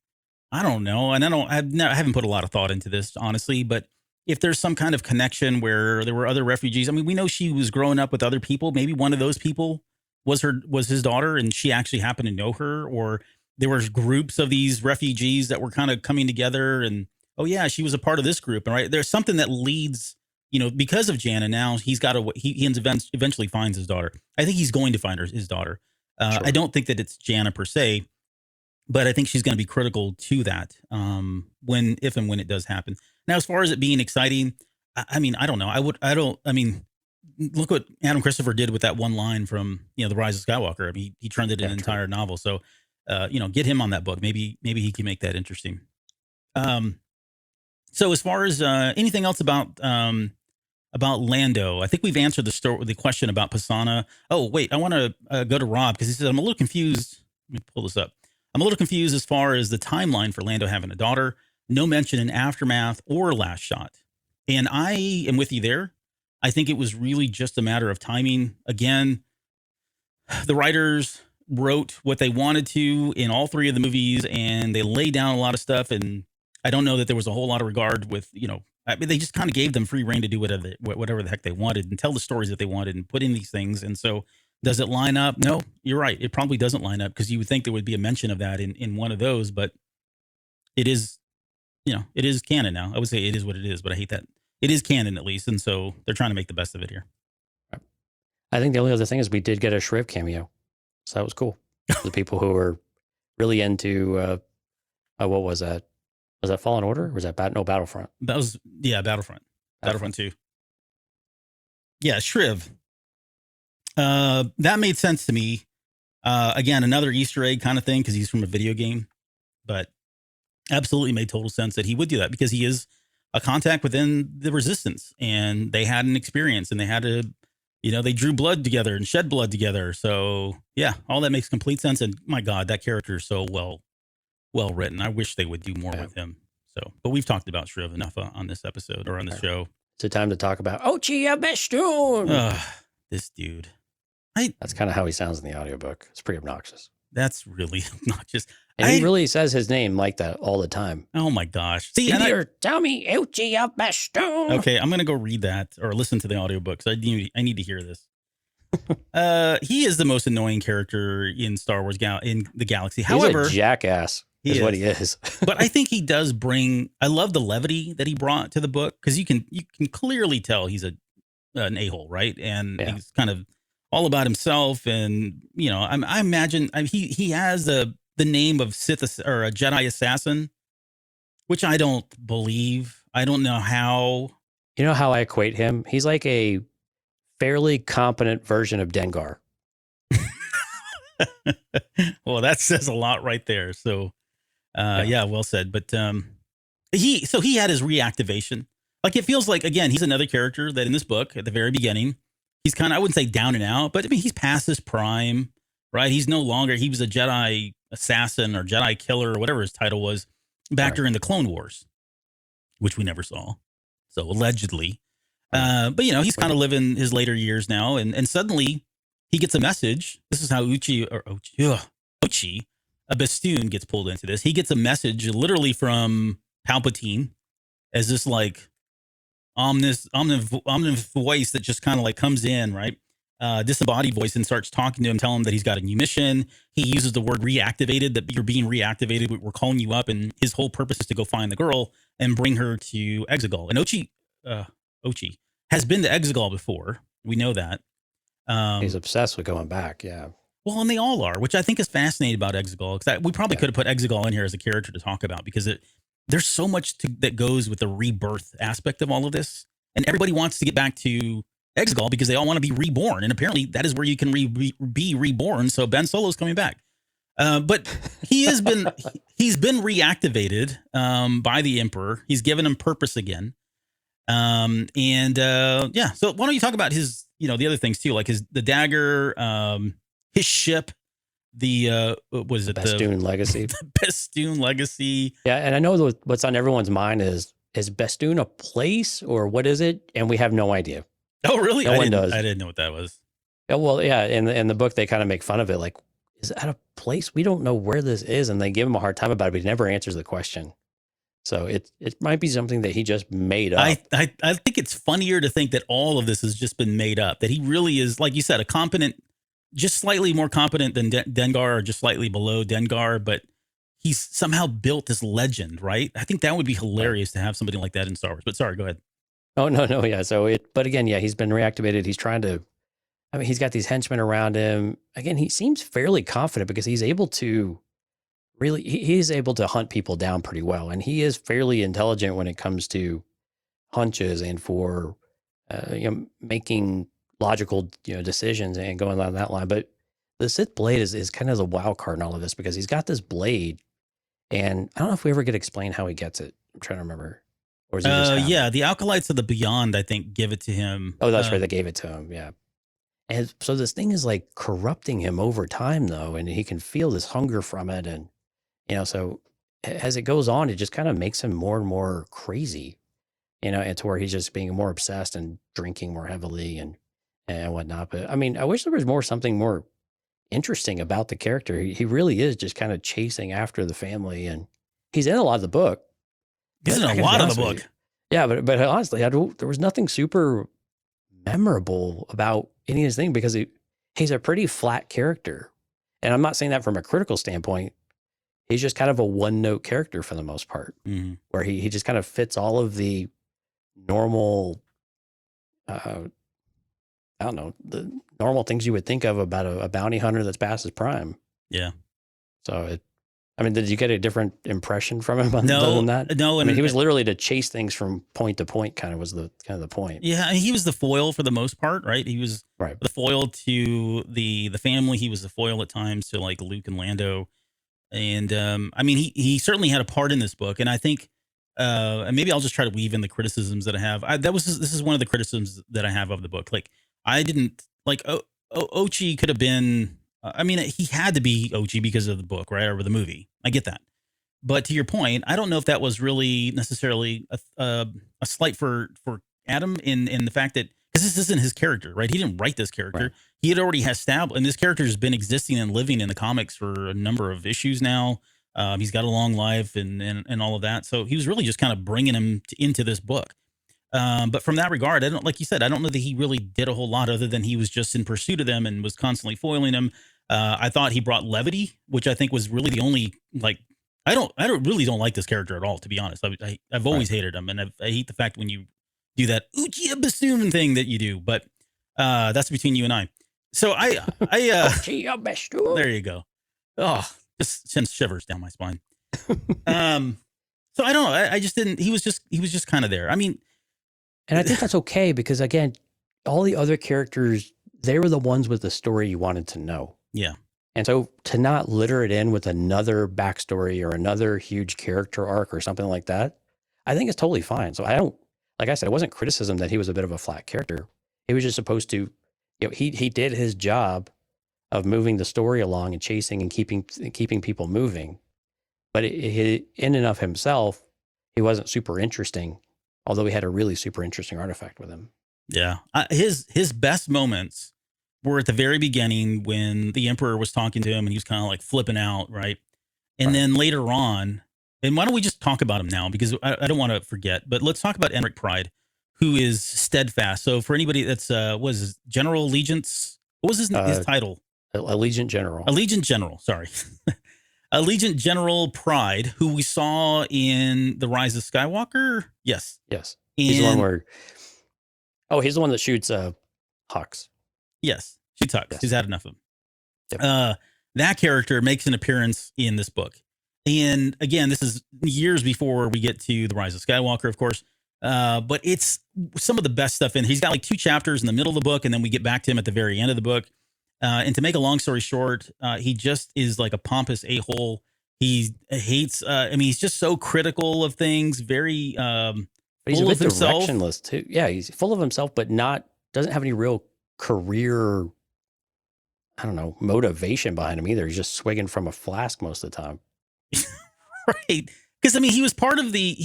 I don't know, and I haven't put a lot of thought into this, honestly, but if there's some kind of connection where there were other refugees. I mean, we know she was growing up with other people. Maybe one of those people was his daughter, and she actually happened to know her, or there were groups of these refugees that were kind of coming together, and oh yeah, she was a part of this group. And right, there's something that leads, because of Jana, now he eventually finds his daughter. I think he's going to find his daughter. Sure. I don't think that it's Jana per se, but I think she's going to be critical to that if and when it does happen. Now, as far as it being exciting, I mean, I don't know. Look what Adam Christopher did with that one line from, The Rise of Skywalker. I mean, he turned it into an entire novel. So, get him on that book. Maybe he can make that interesting. So as far as anything else about Lando, I think we've answered the question about Pisana. Oh, wait, I want to go to Rob, because he says, I'm a little confused. Let me pull this up. I'm a little confused as far as the timeline for Lando having a daughter. No mention in Aftermath or Last Shot. And I am with you there. I think it was really just a matter of timing. Again, the writers wrote what they wanted to in all three of the movies, and they laid down a lot of stuff. And I don't know that there was a whole lot of regard with, they just kind of gave them free reign to do whatever the heck they wanted and tell the stories that they wanted and put in these things. And so does it line up? No, you're right. It probably doesn't line up, because you would think there would be a mention of that in one of those, but it is, it is canon now. I would say it is what it is, but I hate that. It is canon, at least. And so they're trying to make the best of it here. I think the only other thing is we did get a Shriv cameo. So that was cool. The people who were really into, what was that? Was that Fallen Order? Or was that Battlefront? That was, Battlefront. Battlefront 2. Yeah, Shriv. That made sense to me. Again, another Easter egg kind of thing, because he's from a video game. But absolutely made total sense that he would do that, because he is a contact within the Resistance, and they had an experience, and they had to, they drew blood together and shed blood together. So yeah, all that makes complete sense. And my God, that character is so well written. I wish they would do more with him. So, but we've talked about Shriv enough on this episode, or on the show. It's a time to talk about Ochia Bestun. This dude. That's kind of how he sounds in the audiobook. It's pretty obnoxious. That's really obnoxious. And he really says his name like that all the time. Oh my gosh. See, tell me Ochia Bestun. Okay, I'm going to go read that or listen to the audiobook. So I need to hear this. He is the most annoying character in Star Wars in the galaxy. However, he's a jackass. Is what he is. But I think he does bring. I love the levity that he brought to the book, because you can clearly tell he's an a-hole, right? And he's kind of all about himself, and I imagine he has the name of Sith or a Jedi assassin, which I don't believe. I don't know how. You know how I equate him? He's like a fairly competent version of Dengar. Well, that says a lot right there. So, well said. But he had his reactivation. Like, it feels like, again, he's another character that in this book at the very beginning, he's kind of, I wouldn't say down and out, but I mean, he's past his prime, right? He's no longer, he was a Jedi assassin or Jedi killer or whatever his title was back during the Clone Wars, which we never saw. So allegedly. But he's kind of living his later years now, and suddenly he gets a message. This is how Ochi a Bastoon gets pulled into this. He gets a message literally from Palpatine as this like omnivorous voice that just kind of like comes in, right? Disembodied voice, and starts talking to him, telling him that he's got a new mission. He uses the word reactivated, that you're being reactivated. We're calling you up. And his whole purpose is to go find the girl and bring her to Exegol. And Ochi has been to Exegol before. We know that. He's obsessed with going back. Yeah. Well, and they all are, which I think is fascinating about Exegol. Because we probably could have put Exegol in here as a character to talk about, because there's so much that goes with the rebirth aspect of all of this. And everybody wants to get back to Exegol because they all want to be reborn. And apparently that is where you can be reborn. So Ben Solo's coming back. But he's been reactivated by the Emperor. He's given him purpose again. So why don't you talk about his, the other things too, like the dagger, his ship, the Bastoon Legacy. The Bastoon Legacy. Yeah, and I know what's on everyone's mind is Bastoon a place or what is it? And we have no idea. Oh, really? No one does. I didn't know what that was. Yeah, well, yeah. In the book, they kind of make fun of it. Like, is that a place? We don't know where this is, and they give him a hard time about it. But he never answers the question. So it might be something that he just made up. I think it's funnier to think that all of this has just been made up. That he really is, like you said, a competent, just slightly more competent than Dengar, or just slightly below Dengar, but he's somehow built this legend, right? I think that would be hilarious to have somebody like that in Star Wars. But sorry, go ahead. Oh, no, yeah. But again, yeah, he's been reactivated. He's trying to, he's got these henchmen around him. Again, he seems fairly confident because he's able to he's able to hunt people down pretty well. And he is fairly intelligent when it comes to hunches and for, making logical, decisions and going on that line. But the Sith Blade is kind of the wild card in all of this because he's got this blade. And I don't know if we ever get explained how he gets it. I'm trying to remember. Or is it yeah, the Acolytes of the Beyond, I think, give it to him. Oh, that's right. They gave it to him. Yeah. And so this thing is like corrupting him over time, though. And he can feel this hunger from it. And, so as it goes on, it just kind of makes him more and more crazy, and to where he's just being more obsessed and drinking more heavily and whatnot. But I wish there was something more interesting about the character. He really is just kind of chasing after the family, and he's in a lot of the book. He's in a lot of the book. Yeah, but honestly, there was nothing super memorable about any of his thing because he's a pretty flat character. And I'm not saying that from a critical standpoint. He's just kind of a one-note character for the most part, where he just kind of fits all of the normal, the normal things you would think of about a bounty hunter that's past his prime. Yeah. So did you get a different impression from him other than that? No. He was literally to chase things from point to point, kind of was the point. Yeah, and he was the foil for the most part, right? He was the foil to the family. He was the foil at times to like Luke and Lando. And he certainly had a part in this book. And I think, and maybe I'll just try to weave in the criticisms that I have. This is one of the criticisms that I have of the book. Like, I didn't like Ochi could have been. He had to be Ochi because of the book, right, or the movie. I get that, but to your point, I don't know if that was really necessarily a slight for Adam in the fact that, because this isn't his character, right? He didn't write this character. Right. He had already established, and this character has been existing and living in the comics for a number of issues now. He's got a long life and all of that. So he was really just kind of bringing him into this book. But from that regard, like you said, I don't know that he really did a whole lot other than he was just in pursuit of them and was constantly foiling them. I thought he brought levity, which I think was really the only, like, I really don't like this character at all, to be honest. I've always hated him, and I hate the fact when you do that Uchiha Bassoon thing that you do, but that's between you and I. So Uchiha Bassoon. There you go. Oh, just sends shivers down my spine. So I don't know. I just didn't. He was just kind of there. And I think that's okay because again, all the other characters, they were the ones with the story you wanted to know. Yeah. And so to not litter it in with another backstory or another huge character arc or something like that, I think it's totally fine. So like I said, it wasn't criticism that he was a bit of a flat character. He was just supposed to, he did his job of moving the story along and chasing and keeping people moving. But in and of himself, he wasn't super interesting, although he had a really super interesting artifact with him. Yeah. His best moments were at the very beginning when the Emperor was talking to him and he was kind of like flipping out, right? And Right. then later on, and why don't we just talk about him now? Because I don't want to forget, but let's talk about Enric Pride, who is steadfast. So for anybody that's, was his General Allegiance, what was his title? Allegiant General. Allegiant General, sorry. Allegiant General Pride, who we saw in The Rise of Skywalker. Yes. Yes. He's the one where, he's the one that shoots Hux. Yes. Shoots Hux. Yes. He's had enough of him. Yep. That character makes an appearance in this book. And again, this is years before we get to The Rise of Skywalker, of course. But it's some of the best stuff in. He's got like 2 chapters in the middle of the book, and then we get back to him at the very end of the book. And to make a long story short, he just is like a pompous a-hole. He hates, he's just so critical of things, very But he's full a of bit himself. directionless too. Yeah, he's full of himself, but doesn't have any real career, I don't know, motivation behind him either. He's just swigging from a flask most of the time. Right. Because he was part of the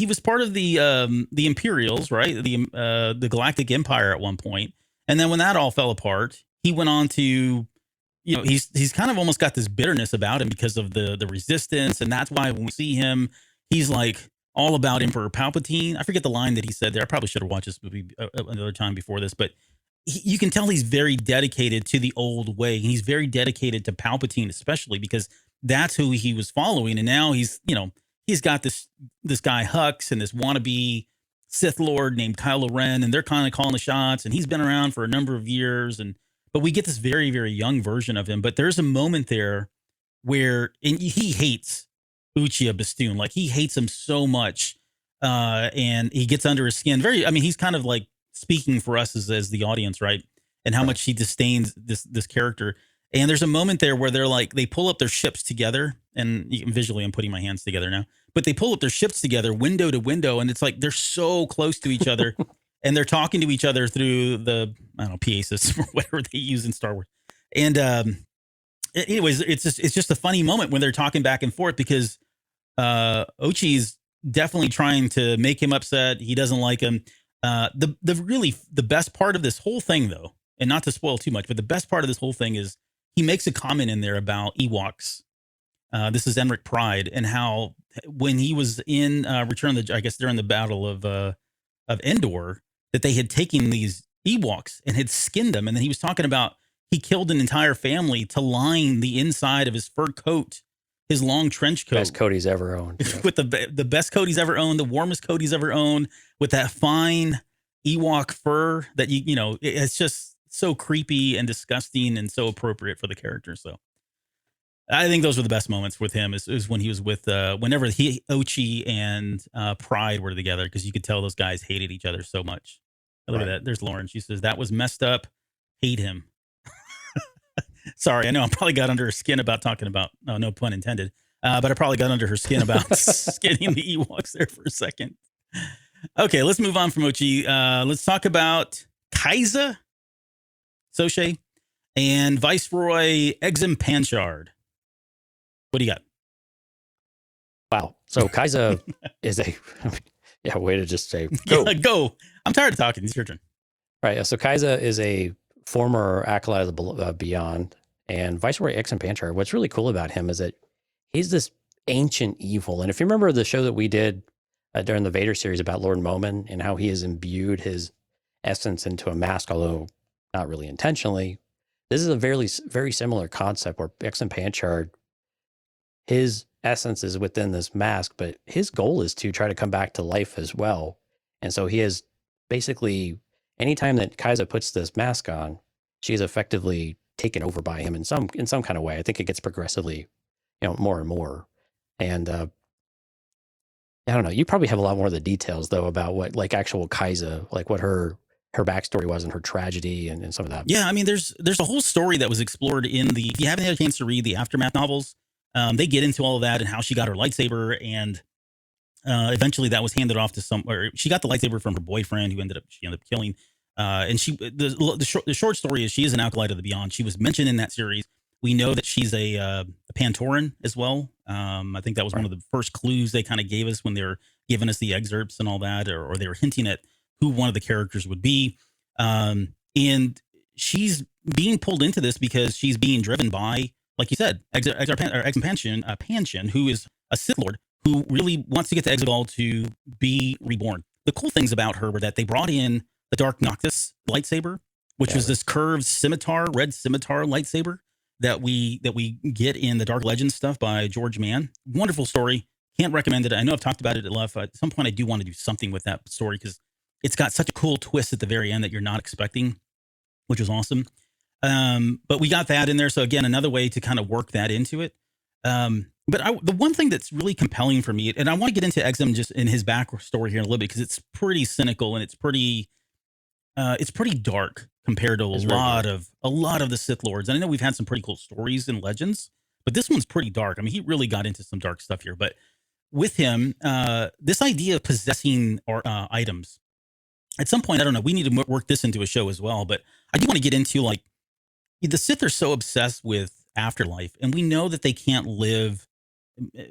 Imperials, right? The Galactic Empire at one point. And then when that all fell apart, he went on to, he's kind of almost got this bitterness about him because of the resistance. And that's why when we see him, he's like all about Emperor Palpatine. I forget the line that he said there. I probably should have watched this movie another time before this, but you can tell he's very dedicated to the old way. And he's very dedicated to Palpatine, especially because that's who he was following. And now he's got this guy Hux and this wannabe Sith Lord named Kylo Ren, and they're kind of calling the shots, and he's been around for a number of years. But we get this very, very young version of him. But there's a moment there where he hates Uchiha Bastoon. Like, he hates him so much. And he gets under his skin. He's kind of like speaking for us as the audience, right? And how much he disdains this character. And there's a moment there where they pull up their ships together, and visually I'm putting my hands together now, but they pull up their ships together window to window. And it's like, they're so close to each other and they're talking to each other through the, I don't know, PA system or whatever they use in Star Wars. And, anyways, it's just a funny moment when they're talking back and forth because, Ochi's definitely trying to make him upset. He doesn't like him. The best part of this whole thing, though, and not to spoil too much, but the best part of this whole thing is he makes a comment in there about Ewoks. This is Enric Pride, and how when he was in Return of the, I guess during the Battle of Endor, that they had taken these Ewoks and had skinned them, and then he was talking about he killed an entire family to line the inside of his fur coat, his long trench coat. Best coat he's ever owned. Yeah. With the best coat he's ever owned, the warmest coat he's ever owned, with that fine Ewok fur that it's just so creepy and disgusting and so appropriate for the character. So I think those were the best moments with him is when he was with whenever Ochi and Pride were together, because you could tell those guys hated each other so much. Look at that. There's Lauren. She says that was messed up. Hate him. Sorry, I know I probably got under her skin about talking about, no pun intended, but I probably got under her skin about skinning the Ewoks there for a second. Okay, let's move on from Ochi. Let's talk about Kaiza Soche and Viceroy Exum Panchard. What do you got? Wow. So Kaiza is a way to just say, go. Yeah, go. I'm tired of talking. It's your turn. Right. So Kaiza is a former acolyte of the Beyond, and Viceroy Exum Panchard. What's really cool about him is that he's this ancient evil. And if you remember the show that we did during the Vader series about Lord Momin and how he has imbued his essence into a mask, although not really intentionally, this is a very, very similar concept where Exum Panchard, his essence is within this mask, but his goal is to try to come back to life as well. And so he has basically, anytime that Kaiza puts this mask on, she is effectively taken over by him in some kind of way. I think it gets progressively, more and more. And I don't know. You probably have a lot more of the details though about what like actual Kaiza, like what her backstory was and her tragedy and some of that. Yeah, there's a whole story that was explored if you haven't had a chance to read the Aftermath novels, they get into all of that and how she got her lightsaber, and eventually that was handed off to or she got the lightsaber from her boyfriend who she ended up killing. And the short story is she is an acolyte of the Beyond. She was mentioned in that series. We know that she's a Pantoran as well. I think that was one of the first clues they kind of gave us when they were giving us the excerpts and all that, or they were hinting at who one of the characters would be. And she's being pulled into this because she's being driven by like you said, Panshin, who is a Sith Lord who really wants to get to Exegol to be reborn. The cool things about her were that they brought in the Dark Noctis lightsaber, which was this curved red scimitar lightsaber that we get in the Dark Legends stuff by George Mann. Wonderful story. Can't recommend it. I know I've talked about it at length. At some point, I do want to do something with that story because it's got such a cool twist at the very end that you're not expecting, which was awesome. But we got that in there. So again, another way to kind of work that into it. But the one thing that's really compelling for me, and I want to get into Exum just in his backstory here in a little bit because it's pretty cynical and it's pretty dark compared to a lot of the Sith Lords. And I know we've had some pretty cool stories and legends, but this one's pretty dark. I mean, he really got into some dark stuff here. But with him, this idea of possessing items, at some point, I don't know, we need to work this into a show as well. But I do want to get into like the Sith are so obsessed with afterlife, and we know that they can't live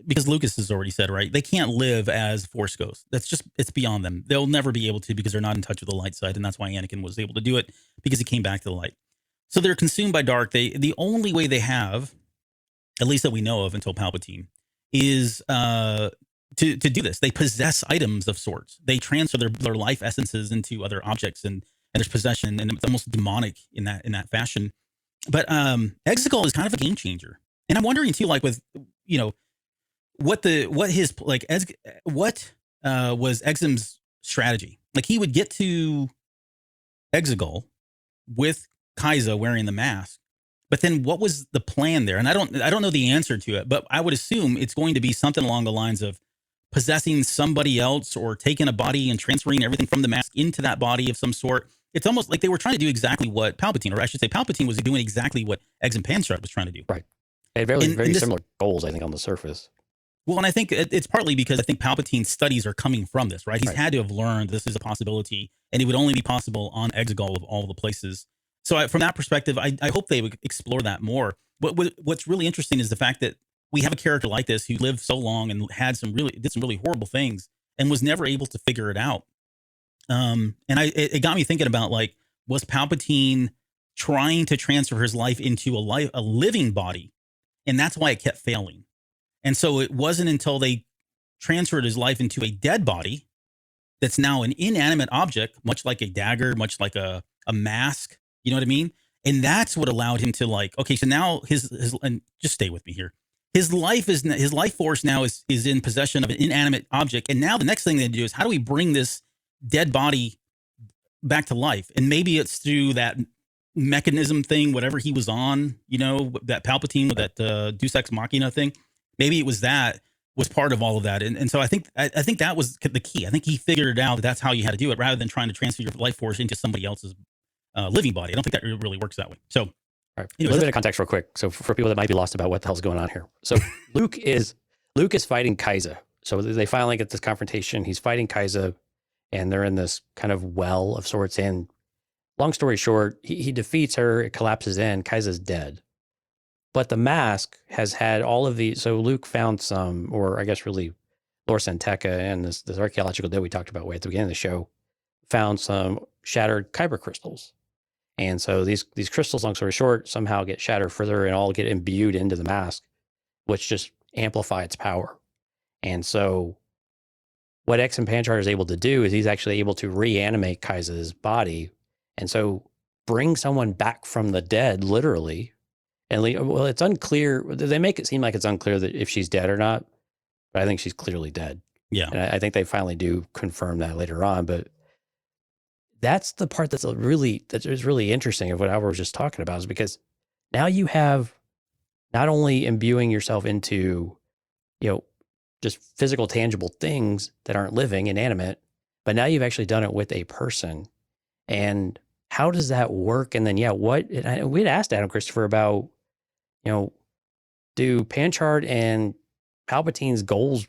because Lucas has already said, right? They can't live as Force ghosts. It's beyond them. They'll never be able to because they're not in touch with the light side. And that's why Anakin was able to do it because he came back to the light. So they're consumed by dark. The only way they have, at least that we know of until Palpatine, is to do this. They possess items of sorts. They transfer their life essences into other objects and there's possession, and it's almost demonic in that fashion. But Exegol is kind of a game changer. And I'm wondering too, like with, what was Exum's strategy? Like he would get to Exegol with Kaiza wearing the mask, but then what was the plan there? And I don't know the answer to it, but I would assume it's going to be something along the lines of possessing somebody else or taking a body and transferring everything from the mask into that body of some sort. It's almost like they were trying to do exactly what Palpatine, or I should say Palpatine was doing exactly what Exum Panshin was trying to do. Right. They had very similar goals, I think, on the surface. Well, and I think it's partly because I think Palpatine's studies are coming from this, right? He's had to have learned this is a possibility, and it would only be possible on Exegol of all the places. So from that perspective, I hope they would explore that more. What's really interesting is the fact that we have a character like this who lived so long and did some really horrible things and was never able to figure it out. And it got me thinking about, like, was Palpatine trying to transfer his life into a living body, and that's why it kept failing. And so it wasn't until they transferred his life into a dead body that's now an inanimate object, much like a dagger, much like a mask. You know what I mean? And that's what allowed him to, like, okay, so now his and just stay with me here. His life force now is in possession of an inanimate object. And now the next thing they do is, how do we bring this dead body back to life? And maybe it's through that mechanism thing, whatever he was on, that Palpatine with that Deus Ex Machina thing. Maybe it was part of all of that. And so I think that was the key. I think he figured it out that that's how you had to do it, rather than trying to transfer your life force into somebody else's living body. I don't think that really works that way. So, all right, a little bit of context real quick. So for people that might be lost about what the hell's going on here. So Luke is fighting Kaiza. So they finally get this confrontation. He's fighting Kaiza, and they're in this kind of well of sorts. And long story short, he defeats her. It collapses in. Kaiza's dead. But the mask has had all of these. So Luke found some, or I guess really Lor Santeca and this archaeological dig we talked about way at the beginning of the show, found some shattered kyber crystals. And so these crystals, long story short, somehow get shattered further and all get imbued into the mask, which just amplify its power. And so what Exum Panshin is able to do is he's actually able to reanimate Kaiza's body. And so bring someone back from the dead, literally. And well, it's unclear. They make it seem like it's unclear that if she's dead or not, but I think she's clearly dead. Yeah. And I think they finally do confirm that later on. But that's the part that is really interesting of what Albert was just talking about, is because now you have not only imbuing yourself into, just physical, tangible things that aren't living, inanimate, but now you've actually done it with a person. And how does that work? And then, we'd asked Adam Christopher about, do Panchard and Palpatine's goals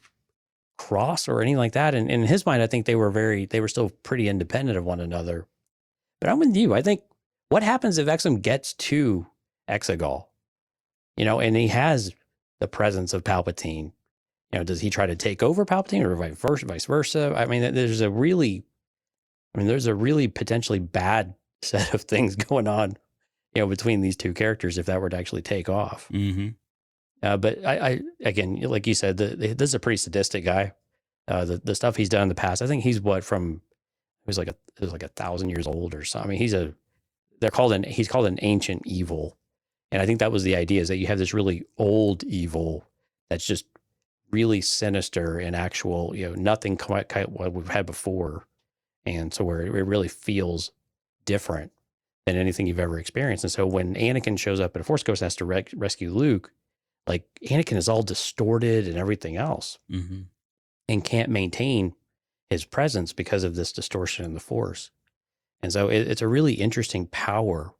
cross or anything like that? And in his mind, I think they were still pretty independent of one another. But I'm with you. I think what happens if Exum gets to Exegol, and he has the presence of Palpatine? Does he try to take over Palpatine or vice versa? I mean, there's a really potentially bad set of things going on between these two characters if that were to actually take off. Mm-hmm. But I again, like you said, this is a pretty sadistic guy. The stuff he's done in the past, I think he's it was like 1,000 years old or something. I mean, he's called an ancient evil. And I think that was the idea, is that you have this really old evil that's just really sinister and actual, nothing quite what we've had before. And so where it really feels different than anything you've ever experienced. And so when Anakin shows up at a Force Ghost and has to rescue Luke, like Anakin is all distorted and everything else, Mm-hmm. and can't maintain his presence because of this distortion in the Force. And so it's a really interesting power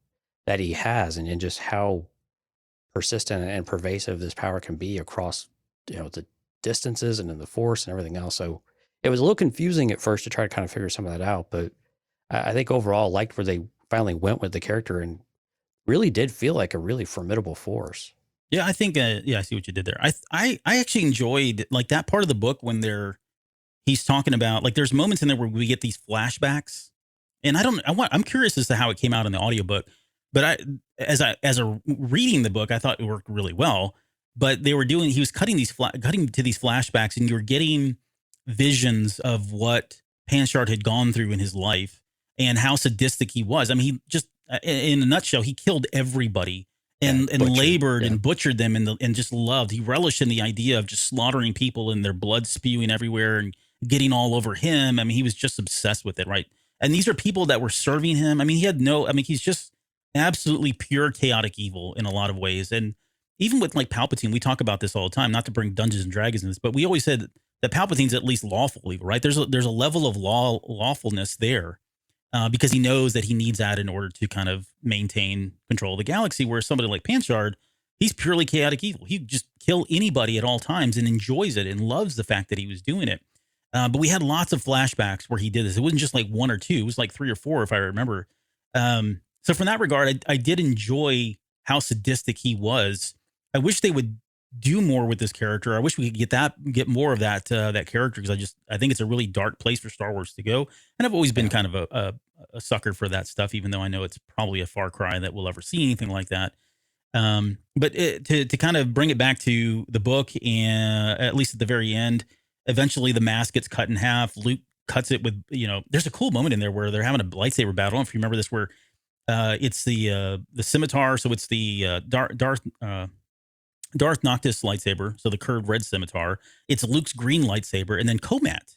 that he has, and just how persistent and pervasive this power can be across, the distances and in the Force and everything else. So it was a little confusing at first to try to kind of figure some of that out, but I think overall I liked where they finally went with the character, and really did feel like a really formidable force. Yeah, I think. I see what you did there. I actually enjoyed like that part of the book when he's talking about, like, there's moments in there where we get these flashbacks, and I'm curious as to how it came out in the audiobook, but as a reading the book, I thought it worked really well. But he was cutting to these flashbacks, and you're getting visions of what Panchard had gone through in his life and how sadistic he was. I mean, he just, in a nutshell, he killed everybody and labored and butchered them and just loved. He relished in the idea of just slaughtering people and their blood spewing everywhere and getting all over him. I mean, he was just obsessed with it, right? And these are people that were serving him. I mean, he's just absolutely pure chaotic evil in a lot of ways. And even with like Palpatine, we talk about this all the time, not to bring Dungeons and Dragons in this, but we always said that Palpatine's at least lawful evil, right? There's a level of lawfulness there. Because he knows that he needs that in order to kind of maintain control of the galaxy, where somebody like Panchard, he's purely chaotic evil. He just kill anybody at all times and enjoys it and loves the fact that he was doing it. But we had lots of flashbacks where he did this. It wasn't just like one or two. It was like 3 or 4, if I remember. So from that regard, I did enjoy how sadistic he was. I wish they would do more with this character. I wish we could get more of that character, because I think it's a really dark place for Star Wars to go. And I've always been kind of a sucker for that stuff, even though I know it's probably a far cry that we'll ever see anything like that. But to kind of bring it back to the book, and at least at the very end, eventually the mask gets cut in half. Luke cuts it with, there's a cool moment in there where they're having a lightsaber battle. I don't know if you remember this, where it's the scimitar. So it's the Darth Noctis lightsaber, so the curved red scimitar. It's Luke's green lightsaber, and then Comat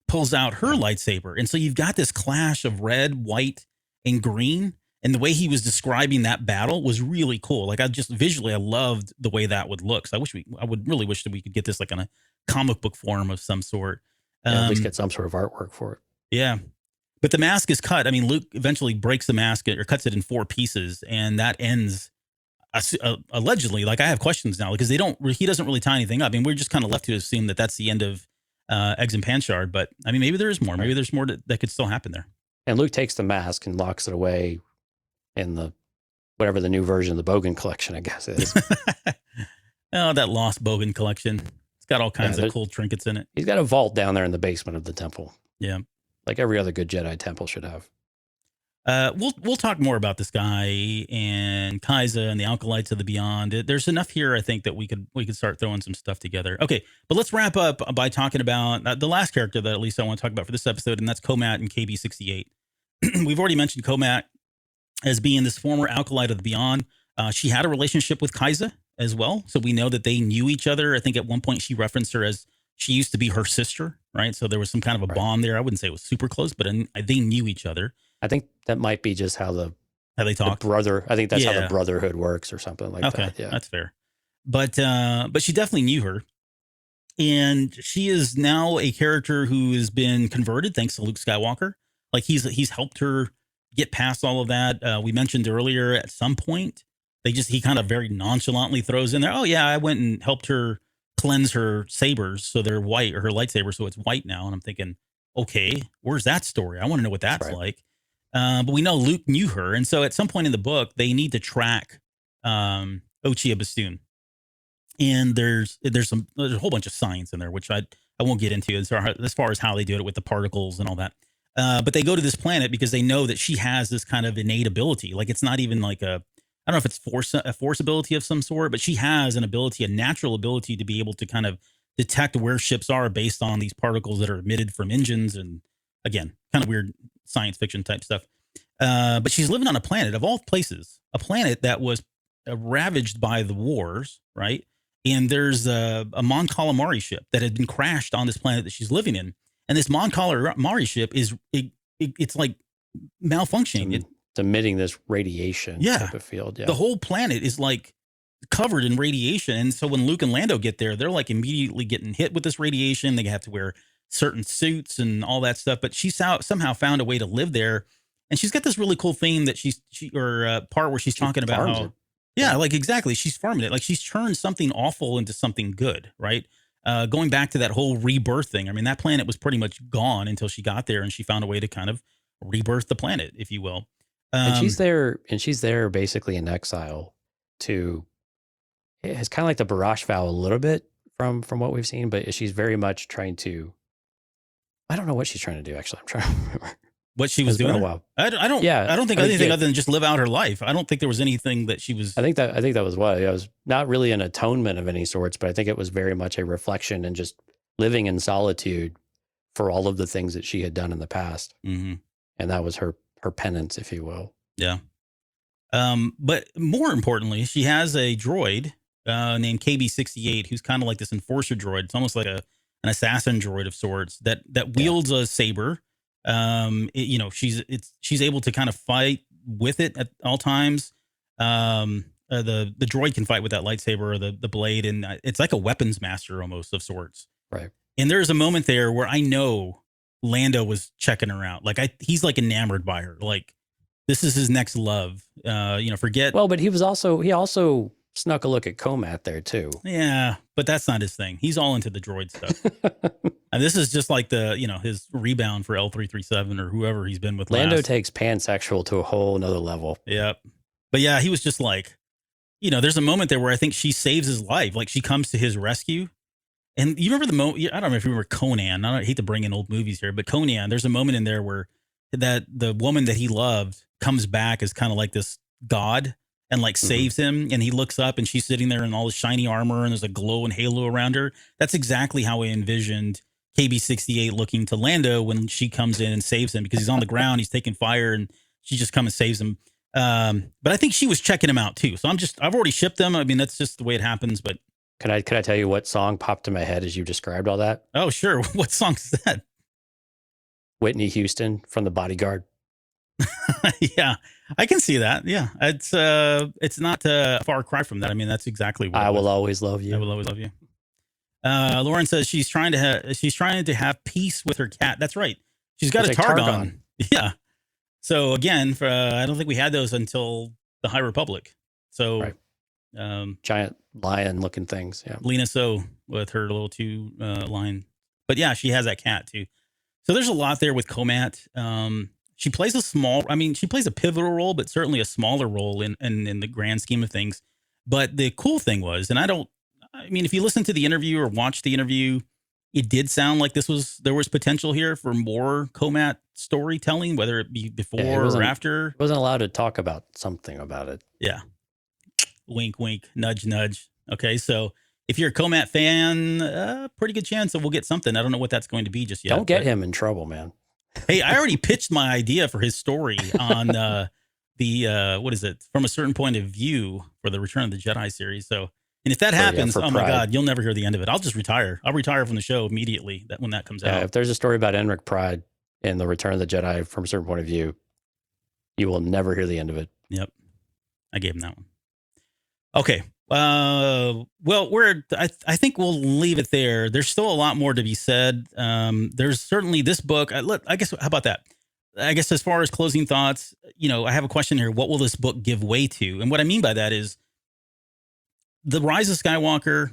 pulls out her lightsaber. And so you've got this clash of red, white, and green. And the way he was describing that battle was really cool. Like, I loved the way that would look. So I would really wish that we could get this like on a comic book form of some sort. At least get some sort of artwork for it. Yeah. But the mask is cut. I mean, Luke eventually breaks the mask or cuts it in 4 pieces, and that ends allegedly. Like, I have questions now because he doesn't really tie anything up. I mean, we're just kind of left to assume that that's the end of Eggs and Panchard, but I mean, maybe there is more. Maybe there's more that could still happen there. And Luke takes the mask and locks it away in whatever the new version of the Bogan collection, I guess is. Oh, that lost Bogan collection. It's got all kinds of cool trinkets in it. He's got a vault down there in the basement of the temple. Yeah. Like every other good Jedi temple should have. We'll talk more about this guy and Kaiza and the Alkalites of the Beyond. There's enough here, I think, that we could start throwing some stuff together. Okay, but let's wrap up by talking about the last character that at least I want to talk about for this episode, and that's Comat and KB68. We've already mentioned Comat as being this former Alkalite of the Beyond. She had a relationship with Kaiza as well, so we know that they knew each other. I think at one point she referenced her as she used to be her sister, right? So there was some kind of a bond there. I wouldn't say it was super close, but they knew each other. I think that might be just how they talk. I think that's how the brotherhood works or something like that. Okay, yeah, that's fair. But she definitely knew her. And she is now a character who has been converted thanks to Luke Skywalker. Like, he's helped her get past all of that. We mentioned earlier at some point, he kind of very nonchalantly throws in there, oh yeah, I went and helped her cleanse her sabers so they're white, or her lightsaber so it's white now. And I'm thinking, okay, where's that story? I want to know what that's like. But we know Luke knew her. And so at some point in the book, they need to track Ochia Bastoon. And there's a whole bunch of science in there, which I won't get into as far as how they do it with the particles and all that. But they go to this planet because they know that she has this kind of innate ability. Like, it's not even like I don't know if it's a force ability of some sort, but she has an ability, a natural ability to be able to kind of detect where ships are based on these particles that are emitted from engines. And again, kind of weird science fiction type stuff. But she's living on a planet of all places, a planet that was ravaged by the wars, right? And there's a Mon Calamari ship that had been crashed on this planet that she's living in. And this Mon Calamari ship it's like malfunctioning. It's emitting this radiation type of field. Yeah. The whole planet is like covered in radiation. And so when Luke and Lando get there, they're like immediately getting hit with this radiation. They have to wear certain suits and all that stuff. But she somehow found a way to live there. And she's got this really cool theme that part where she's talking about how, it. Yeah, like exactly. She's farming it. Like she's turned something awful into something good, right? Going back to that whole rebirth thing. I mean, that planet was pretty much gone until she got there and she found a way to kind of rebirth the planet, if you will. And she's there basically in exile it's kind of like the Barrage vow a little bit from what we've seen, but she's very much trying to, I don't know what she's trying to do. Actually, I'm trying to remember what she was doing. A while. I don't think anything other than just live out her life. I don't think there was anything that she was. I think that was what it was, not really an atonement of any sorts, but I think it was very much a reflection and just living in solitude for all of the things that she had done in the past. Mm-hmm. And that was her penance, if you will. Yeah. But more importantly, she has a droid named KB-68, who's kind of like this enforcer droid. It's almost like an assassin droid of sorts that wields a saber. She's able to kind of fight with it at all times. The droid can fight with that lightsaber or the blade, and it's like a weapons master almost of sorts. Right. And there's a moment there where I know Lando was checking her out. Like he's like enamored by her. Like this is his next love. Forget. Well, but he also snuck a look at Comat there too. Yeah, but that's not his thing. He's all into the droid stuff. And this is just like his rebound for L337 or whoever he's been with. Lando takes pansexual to a whole nother level. Yep. But yeah, he was just like, there's a moment there where I think she saves his life. Like she comes to his rescue. And you remember the moment, I don't know if you remember Conan. I hate to bring in old movies here, but Conan, there's a moment in there where the woman that he loved comes back as kind of like this god and like saves him. And he looks up and she's sitting there in all this shiny armor and there's a glow and halo around her. That's exactly how I envisioned KB-68 looking to Lando when she comes in and saves him, because he's on the ground, he's taking fire, and she just comes and saves him. But I think she was checking him out too. So I've already shipped them. I mean, that's just the way it happens, but. Could I tell you what song popped in my head as you described all that? Oh, sure. What song is that? Whitney Houston from The Bodyguard. Yeah, I can see that. Yeah, it's not a far cry from that. I mean, that's exactly what I will always love you. I will always love you. Lauren says she's trying to have peace with her cat. That's right. She's got a Targon. Yeah. So again, I don't think we had those until the High Republic. So. Right. Giant lion looking things. Yeah. Lena So with her little two line. But yeah, she has that cat too. So there's a lot there with Comat. She plays a pivotal role, but certainly a smaller role in the grand scheme of things. But the cool thing was, if you listen to the interview or watch the interview, it did sound like there was potential here for more Comat storytelling, whether it be before or after. He wasn't allowed to talk about something about it. Yeah. Wink, wink, nudge, nudge. Okay, so if you're a Comat fan, pretty good chance that we'll get something. I don't know what that's going to be just yet. Don't get him in trouble, man. Hey, I already pitched my idea for his story on what is it? From a Certain Point of View for the Return of the Jedi series. So, and if that happens, oh my God, you'll never hear the end of it. I'll just retire. I'll retire from the show immediately when that comes out. If there's a story about Enric Pride in the Return of the Jedi from a Certain Point of View, you will never hear the end of it. Yep. I gave him that one. Okay. Well, I think we'll leave it there. There's still a lot more to be said. There's certainly this book. I guess, how about that? I guess as far as closing thoughts, I have a question here. What will this book give way to? And what I mean by that is the Rise of Skywalker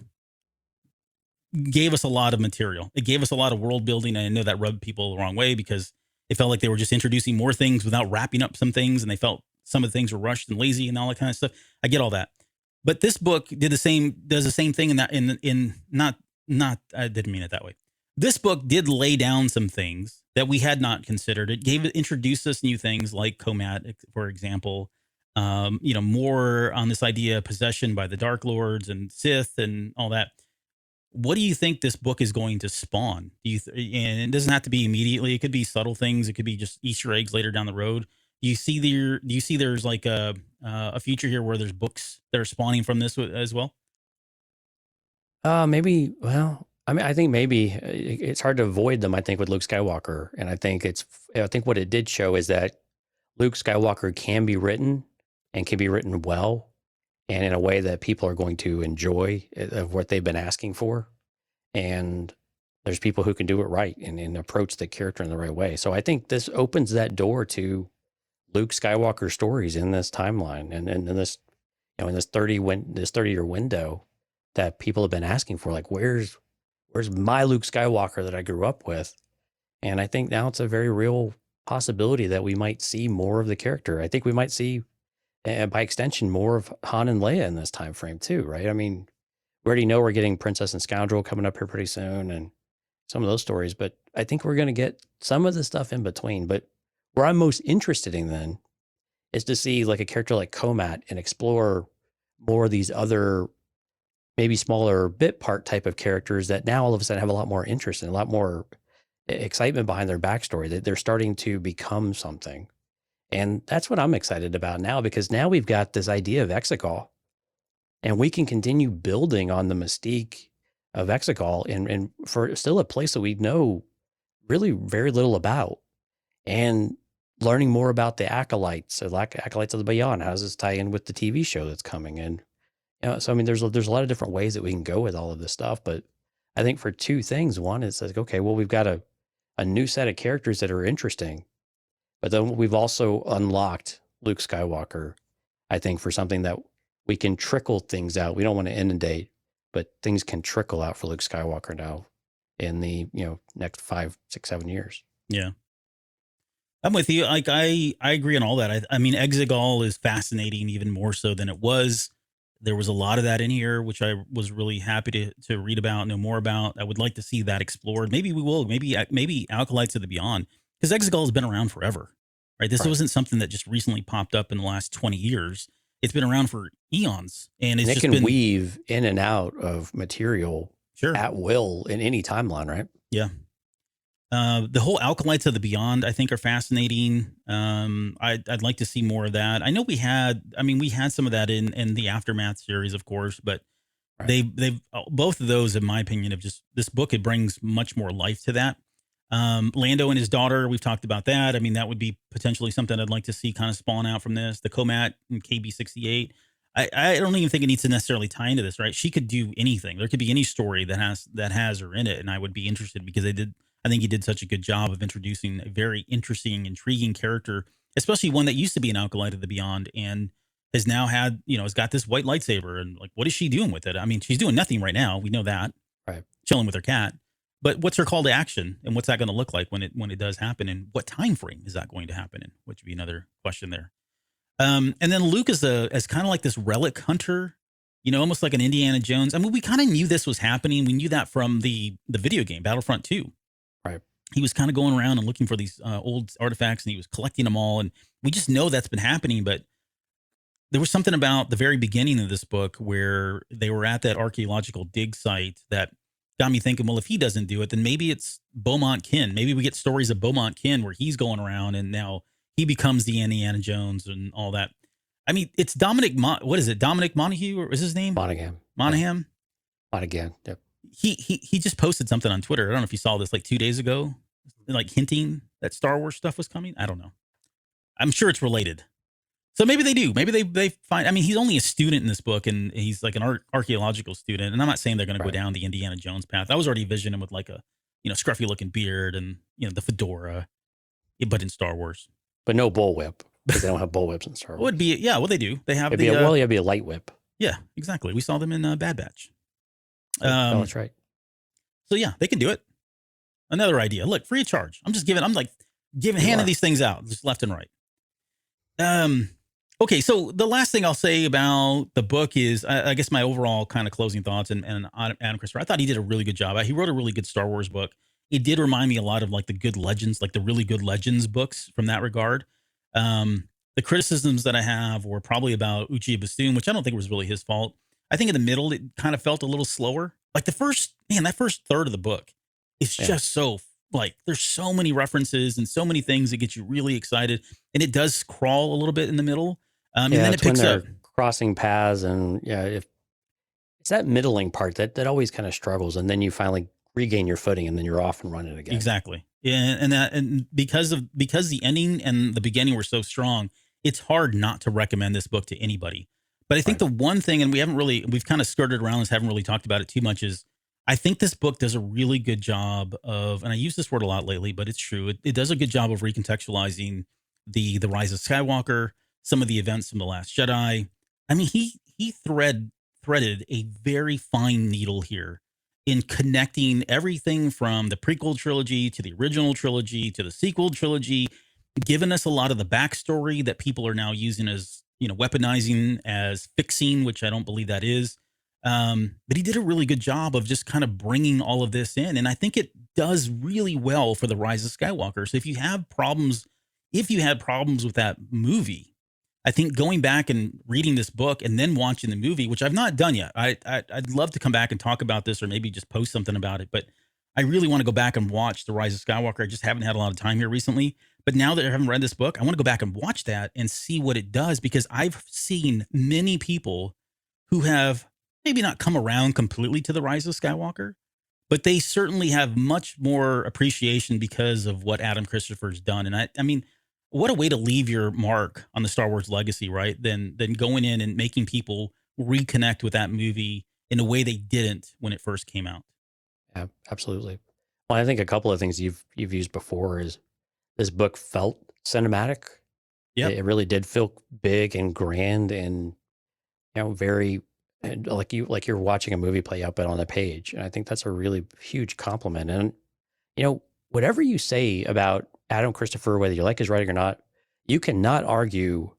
gave us a lot of material. It gave us a lot of world building. And I know that rubbed people the wrong way because it felt like they were just introducing more things without wrapping up some things. And they felt some of the things were rushed and lazy and all that kind of stuff. I get all that. But this book does the same thing I didn't mean it that way. This book did lay down some things that we had not considered. It introduced us new things like Comat, for example. more on this idea of possession by the Dark Lords and Sith and all that. What do you think this book is going to spawn? And it doesn't have to be immediately. It could be subtle things. It could be just Easter eggs later down the road. Do you see there's like a future here where there's books that are spawning from this as well? Maybe. Well, I mean, I think maybe it's hard to avoid them. I think with Luke Skywalker, and I think what it did show is that Luke Skywalker can be written and can be written well, and in a way that people are going to enjoy of what they've been asking for. And there's people who can do it right and approach the character in the right way. So I think this opens that door to Luke Skywalker stories in this timeline and in this, in this 30-year window that people have been asking for. Like, where's my Luke Skywalker that I grew up with? And I think now it's a very real possibility that we might see more of the character. I think we might see, by extension, more of Han and Leia in this time frame too, right? I mean, we already know we're getting Princess and Scoundrel coming up here pretty soon and some of those stories, but I think we're going to get some of the stuff in between. But where I'm most interested in then is to see like a character like Comat and explore more of these other, maybe smaller bit part type of characters that now all of a sudden have a lot more interest and a lot more excitement behind their backstory, that they're starting to become something. And that's what I'm excited about now, because now we've got this idea of Exegol and we can continue building on the mystique of Exegol and for still a place that we know really very little about, and learning more about the acolytes, acolytes of the Beyond. How does this tie in with the TV show that's coming? And so I mean, there's a lot of different ways that we can go with all of this stuff. But I think for two things, one is like, okay, well, we've got a new set of characters that are interesting, but then we've also unlocked Luke Skywalker, I think, for something that we can trickle things out. We don't want to inundate, but things can trickle out for Luke Skywalker now in the, next 5, 6, 7 years. Yeah. I'm with you. Like, I agree on all that. I mean, Exegol is fascinating even more so than it was. There was a lot of that in here, which I was really happy to read about, know more about. I would like to see that explored. Maybe we will. Maybe Acolytes of the Beyond, because Exegol has been around forever, right? This wasn't something that just recently popped up in the last 20 years. It's been around for eons, and it can weave in and out of material at will in any timeline, right? Yeah. The whole Acolytes of the Beyond, I think, are fascinating. I'd like to see more of that. I know we had some of that in the Aftermath series, of course, but they've both of those, in my opinion, have just, this book, it brings much more life to that. Lando and his daughter, we've talked about that. I mean, that would be potentially something I'd like to see kind of spawn out from this. The Comat and KB68. I don't even think it needs to necessarily tie into this, right? She could do anything. There could be any story that has her in it, and I would be interested, because I think he did such a good job of introducing a very interesting, intriguing character, especially one that used to be an Acolyte of the Beyond and has now had, has got this white lightsaber, and like, what is she doing with it? I mean, she's doing nothing right now. We know that, right? Chilling with her cat. But what's her call to action, and what's that going to look like when it does happen, and what time frame is that going to happen in? Which would be another question there. And then Luke is as kind of like this relic hunter, almost like an Indiana Jones. I mean, we kind of knew this was happening. We knew that from the video game Battlefront 2. Right. He was kind of going around and looking for these old artifacts, and he was collecting them all. And we just know that's been happening. But there was something about the very beginning of this book where they were at that archaeological dig site that got me thinking, well, if he doesn't do it, then maybe it's Beaumont Kin. Maybe we get stories of Beaumont Kin where he's going around and now he becomes the Indiana Jones and all that. I mean, it's Dominic Monaghan, or is his name? Monaghan. Yep. He just posted something on Twitter. I don't know if you saw this, like 2 days ago, like hinting that Star Wars stuff was coming. I don't know. I'm sure it's related. So maybe they do. Maybe they find, I mean, he's only a student in this book, and he's like an archaeological student. And I'm not saying they're going to go down the Indiana Jones path. I was already envisioning him with like a, scruffy looking beard and, the fedora, but in Star Wars. But no bullwhip, because they don't have bullwhips in Star Wars. Would be, yeah, well, they do. They have it'd be a light whip. Yeah, exactly. We saw them in Bad Batch. That's right. So yeah, they can do it. Another idea. Look, free of charge. Handing these things out just left and right. Okay, so the last thing I'll say about the book is, I guess, my overall kind of closing thoughts. And Adam Christopher, I thought he did a really good job. He wrote a really good Star Wars book. It did remind me a lot of like the good Legends, like the really good Legends books from that regard. The criticisms that I have were probably about Uchiha Bassoon, which I don't think was really his fault. I think in the middle, it kind of felt a little slower. Like that first third of the book is Yeah. just so, like, there's so many references and so many things that get you really excited. And it does crawl a little bit in the middle. And then it it's when picks they're up. crossing paths, and if it's that middling part that always kind of struggles, and then you finally regain your footing, and then you're off and running again. Exactly. Yeah, and because the ending and the beginning were so strong, it's hard not to recommend this book to anybody. But I think Right. the one thing, and we've kind of skirted around this, haven't really talked about it too much, is I think this book does a really good job of, and I use this word a lot lately, but it's true. It does a good job of recontextualizing the rise of Skywalker, some of the events from The Last Jedi. I mean, he threaded a very fine needle here in connecting everything from the prequel trilogy to the original trilogy to the sequel trilogy, giving us a lot of the backstory that people are now using as, weaponizing as fixing, which I don't believe that is. But he did a really good job of just kind of bringing all of this in. And I think it does really well for the Rise of Skywalker. So if you had problems with that movie, I think going back and reading this book and then watching the movie, which I've not done yet, I'd love to come back and talk about this or maybe just post something about it. But I really want to go back and watch The Rise of Skywalker. I just haven't had a lot of time here recently. But now that I haven't read this book, I want to go back and watch that and see what it does, because I've seen many people who have maybe not come around completely to The Rise of Skywalker, but they certainly have much more appreciation because of what Adam Christopher's done. And I mean, what a way to leave your mark on the Star Wars legacy, right? Than going in and making people reconnect with that movie in a way they didn't when it first came out. Yeah, absolutely. Well, I think a couple of things you've used before is this book felt cinematic. Yeah, It really did feel big and grand, and very and like you're watching a movie play out, but on the page. And I think that's a really huge compliment. And whatever you say about Adam Christopher, whether you like his writing or not, you cannot argue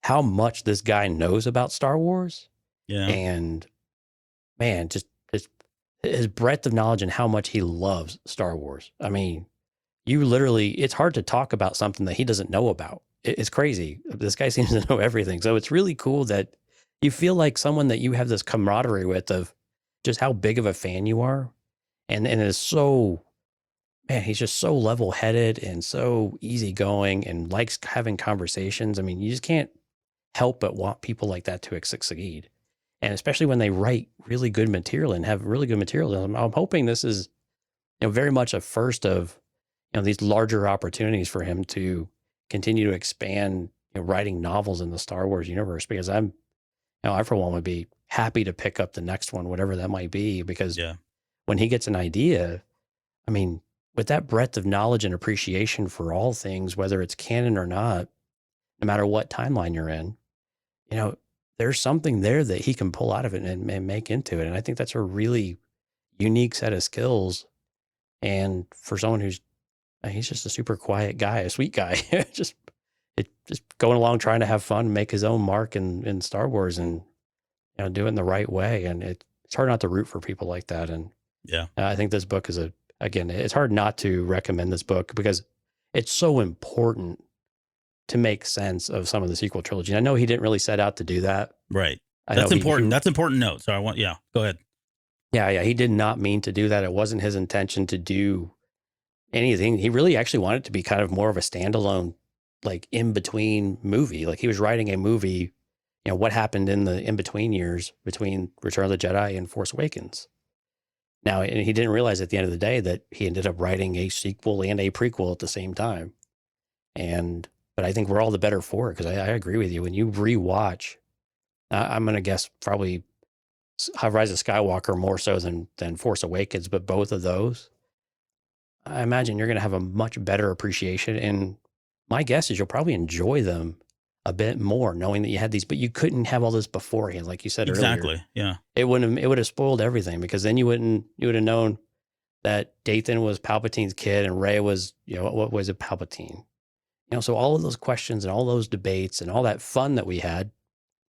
how much this guy knows about Star Wars. yeah, And man, just his breadth of knowledge and how much he loves Star Wars. I mean, it's hard to talk about something that he doesn't know about. It's crazy. This guy seems to know everything. So it's really cool that you feel like someone that you have this camaraderie with, of just how big of a fan you are. And is so, man, he's just so level-headed and so easygoing and likes having conversations. I mean, you just can't help but want people like that to succeed. And especially when they write really good material and have really good material. I'm hoping this is, very much a first of, these larger opportunities for him to continue to expand, writing novels in the Star Wars universe, because I for one would be happy to pick up the next one, whatever that might be, because yeah. when he gets an idea, I mean, with that breadth of knowledge and appreciation for all things, whether it's canon or not, no matter what timeline you're in, there's something there that he can pull out of it and make into it. And I think that's a really unique set of skills. And for someone he's just a super quiet guy, a sweet guy, just going along, trying to have fun, make his own mark in Star Wars, and do it in the right way. And it's hard not to root for people like that. And Yeah. I think this book is it's hard not to recommend this book, because it's so important to make sense of some of the sequel trilogy. And I know he didn't really set out to do that. Right. I That's know important. That's important note. So go ahead. Yeah. He did not mean to do that. It wasn't his intention to do anything. He really actually wanted it to be kind of more of a standalone, like in between movie. Like he was writing a movie, what happened in the in between years between Return of the Jedi and Force Awakens. Now, and he didn't realize at the end of the day that he ended up writing a sequel and a prequel at the same time. But I think we're all the better for it, because I agree with you. When you rewatch, I'm going to guess probably Rise of Skywalker more so than Force Awakens, but both of those, I imagine you're going to have a much better appreciation. And my guess is you'll probably enjoy them a bit more, knowing that you had these, but you couldn't have all this beforehand, like you said earlier. Exactly. Yeah. It would have spoiled everything, because then you would have known that Dathan was Palpatine's kid and Rey was, what was it, Palpatine? So all of those questions and all those debates and all that fun that we had,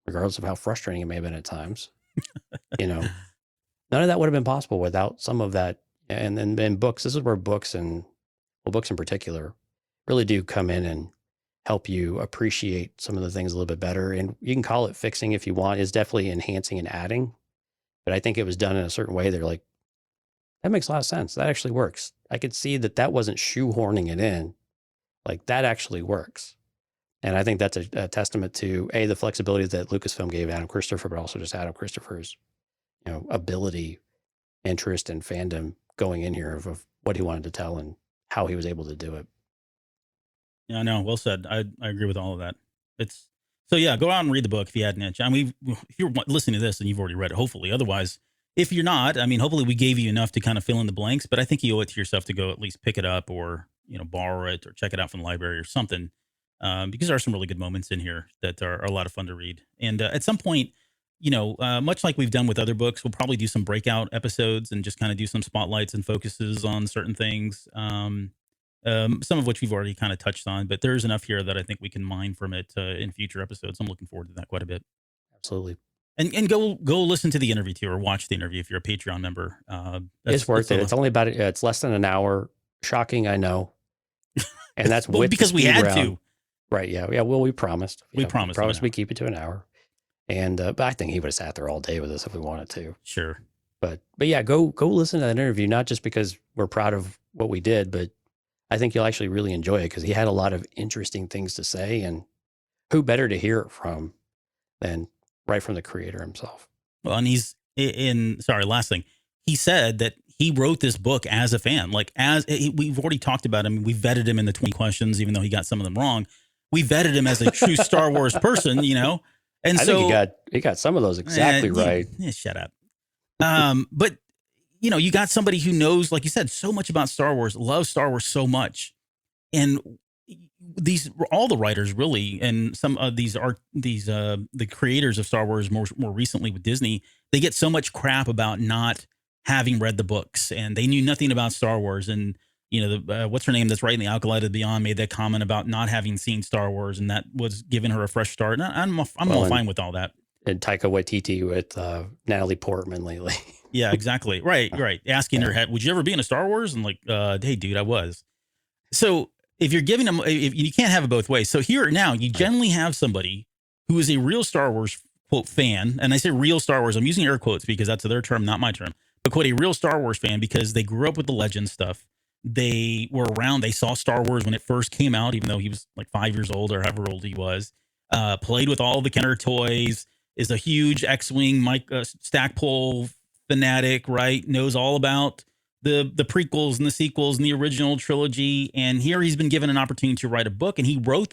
regardless of how frustrating it may have been at times, none of that would have been possible without some of that. And then books, this is where books in particular really do come in help you appreciate some of the things a little bit better. And you can call it fixing if you want. It's definitely enhancing and adding. But I think it was done in a certain way. They're like, that makes a lot of sense. That actually works. I could see that wasn't shoehorning it in. Like, that actually works. And I think that's a testament to the flexibility that Lucasfilm gave Adam Christopher, but also just Adam Christopher's, ability, interest, and fandom going in here of what he wanted to tell and how he was able to do it. Yeah, I know. Well said. I agree with all of that. So yeah, go out and read the book if you hadn't. I mean, if you're listening to this and you've already read it, hopefully. Otherwise, if you're not, I mean, hopefully we gave you enough to kind of fill in the blanks. But I think you owe it to yourself to go at least pick it up or borrow it or check it out from the library or something, because there are some really good moments in here that are a lot of fun to read. And at some point, much like we've done with other books, we'll probably do some breakout episodes and just kind of do some spotlights and focuses on certain things. Some of which we've already kind of touched on, but there's enough here that I think we can mine from it in future episodes. I'm looking forward to that quite a bit. Absolutely. And go listen to the interview too, or watch the interview if you're a Patreon member. It's worth it. It's only it's less than an hour. Shocking, I know. And that's because we had to. Right. Yeah. Yeah. Well, we promised. We promised we keep it to an hour. And but I think he would have sat there all day with us if we wanted to. Sure. But yeah, go listen to that interview, not just because we're proud of what we did, but I think you'll actually really enjoy it because he had a lot of interesting things to say, and who better to hear it from than right from the creator himself. Well, and he's last thing. He said that he wrote this book as a fan, we've already talked about him. We vetted him in the 20 questions, even though he got some of them wrong. We vetted him as a true Star Wars person, And I think he got some of those exactly right. Yeah, shut up. But you got somebody who knows, like you said, so much about Star Wars, loves Star Wars so much. And all the writers really, and some of the creators of Star Wars more recently with Disney, they get so much crap about not having read the books, and they knew nothing about Star Wars. And, what's her name that's writing The Acolyte of the Beyond made that comment about not having seen Star Wars, and that was giving her a fresh start. And I'm all fine with all that. And Taika Waititi with Natalie Portman lately. Yeah, exactly. Right. Asking her, would you ever be in a Star Wars? And like, hey, dude, I was. So if you're giving them, if you can't have it both ways. So here now, you generally have somebody who is a real Star Wars, quote, fan. And I say real Star Wars, I'm using air quotes because that's their term, not my term. But quote, a real Star Wars fan because they grew up with the legend stuff. They were around. They saw Star Wars when it first came out, even though he was like 5 years old or however old he was. Played with all the Kenner toys, is a huge X-Wing Stackpole fanatic, right? Knows all about the prequels and the sequels and the original trilogy. And here he's been given an opportunity to write a book, and he wrote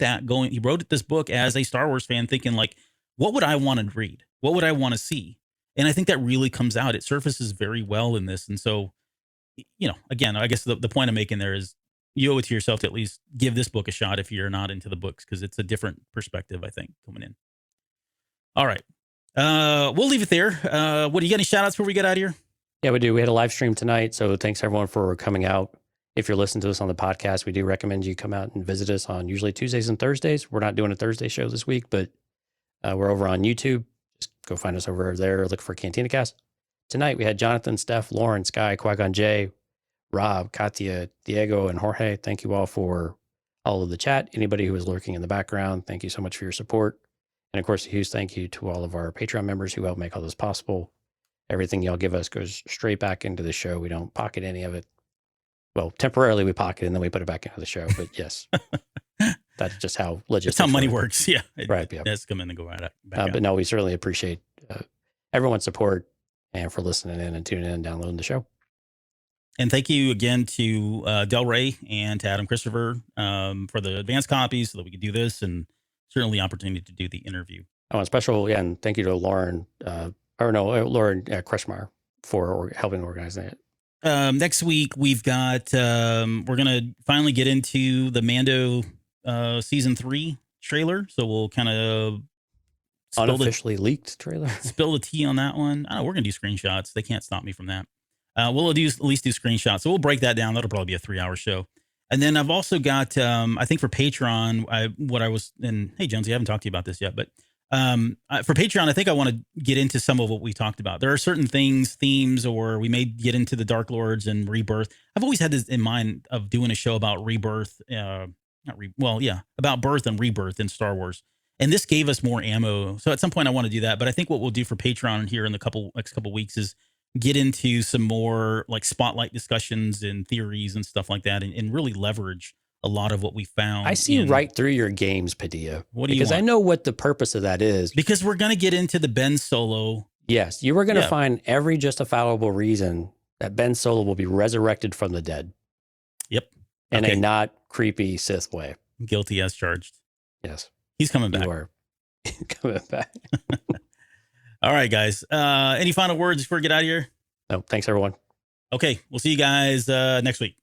this book as a Star Wars fan, thinking like, what would I want to read? What would I want to see? And I think that really comes out. It surfaces very well in this. And so, again, I guess the point I'm making there is you owe it to yourself to at least give this book a shot if you're not into the books, because it's a different perspective, I think, coming in. All right. We'll leave it there. What do you got? Any shout outs before we get out of here? Yeah, we do. We had a live stream tonight. So thanks everyone for coming out. If you're listening to us on the podcast, we do recommend you come out and visit us on usually Tuesdays and Thursdays. We're not doing a Thursday show this week, but we're over on YouTube. Just go find us over there. Look for Cantina Cast. Tonight we had Jonathan, Steph, Lauren, Sky, Qui-Gon J, Rob, Katya, Diego, and Jorge. Thank you all for all of the chat. Anybody who was lurking in the background, thank you so much for your support. And of course, a huge thank you to all of our Patreon members who help make all this possible. Everything y'all give us goes straight back into the show. We don't pocket any of it. Well, temporarily we pocket it and then we put it back into the show. But yes, that's just how logistics. That's how money works. Yeah. Right. Yeah. That's come in and go right back but no, we certainly appreciate everyone's support and for listening in and tuning in and downloading the show. And thank you again to Del Rey and to Adam Christopher for the advanced copies so that we could do this, and certainly the opportunity to do the interview. Oh, and special, yeah, and thank you to Lauren, Lauren Kretschmar for helping organize that. Next week, we've got, we're going to finally get into the Mando season 3 trailer. So we'll kind of unofficially leaked trailer. Spill the tea on that one. I don't know, we're going to do screenshots. They can't stop me from that. We'll at least do screenshots. So we'll break that down. That'll probably be a 3-hour show. And then I've also got, I think for Patreon, hey, Jonesy, I haven't talked to you about this yet, but for Patreon, I think I want to get into some of what we talked about. There are certain themes, or we may get into the Dark Lords and Rebirth. I've always had this in mind of doing a show about Rebirth, about birth and rebirth in Star Wars. And this gave us more ammo. So at some point I want to do that. But I think what we'll do for Patreon here in the next couple weeks is get into some more like spotlight discussions and theories and stuff like that, and really leverage a lot of what we found. I see right through your games, Padilla. What do you Because want? I know what the purpose of that is. Because we're going to get into the Ben Solo. Yes, you were going to find every justifiable reason that Ben Solo will be resurrected from the dead. Yep. In a not creepy Sith way. Guilty as charged. Yes. He's coming back. You are coming back. All right, guys. Any final words before we get out of here? No, thanks, everyone. Okay. We'll see you guys next week.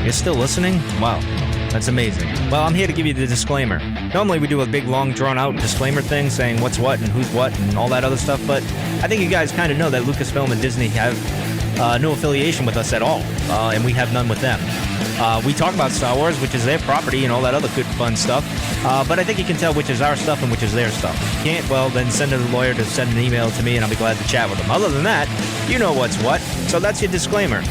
You're still listening? Wow. That's amazing. Well, I'm here to give you the disclaimer. Normally we do a big, long, drawn-out disclaimer thing saying what's what and who's what and all that other stuff, but I think you guys kind of know that Lucasfilm and Disney have no affiliation with us at all, and we have none with them. We talk about Star Wars, which is their property and all that other good, fun stuff, but I think you can tell which is our stuff and which is their stuff. If you can't, well, then send a lawyer to send an email to me, and I'll be glad to chat with them. Other than that, you know what's what, so that's your disclaimer.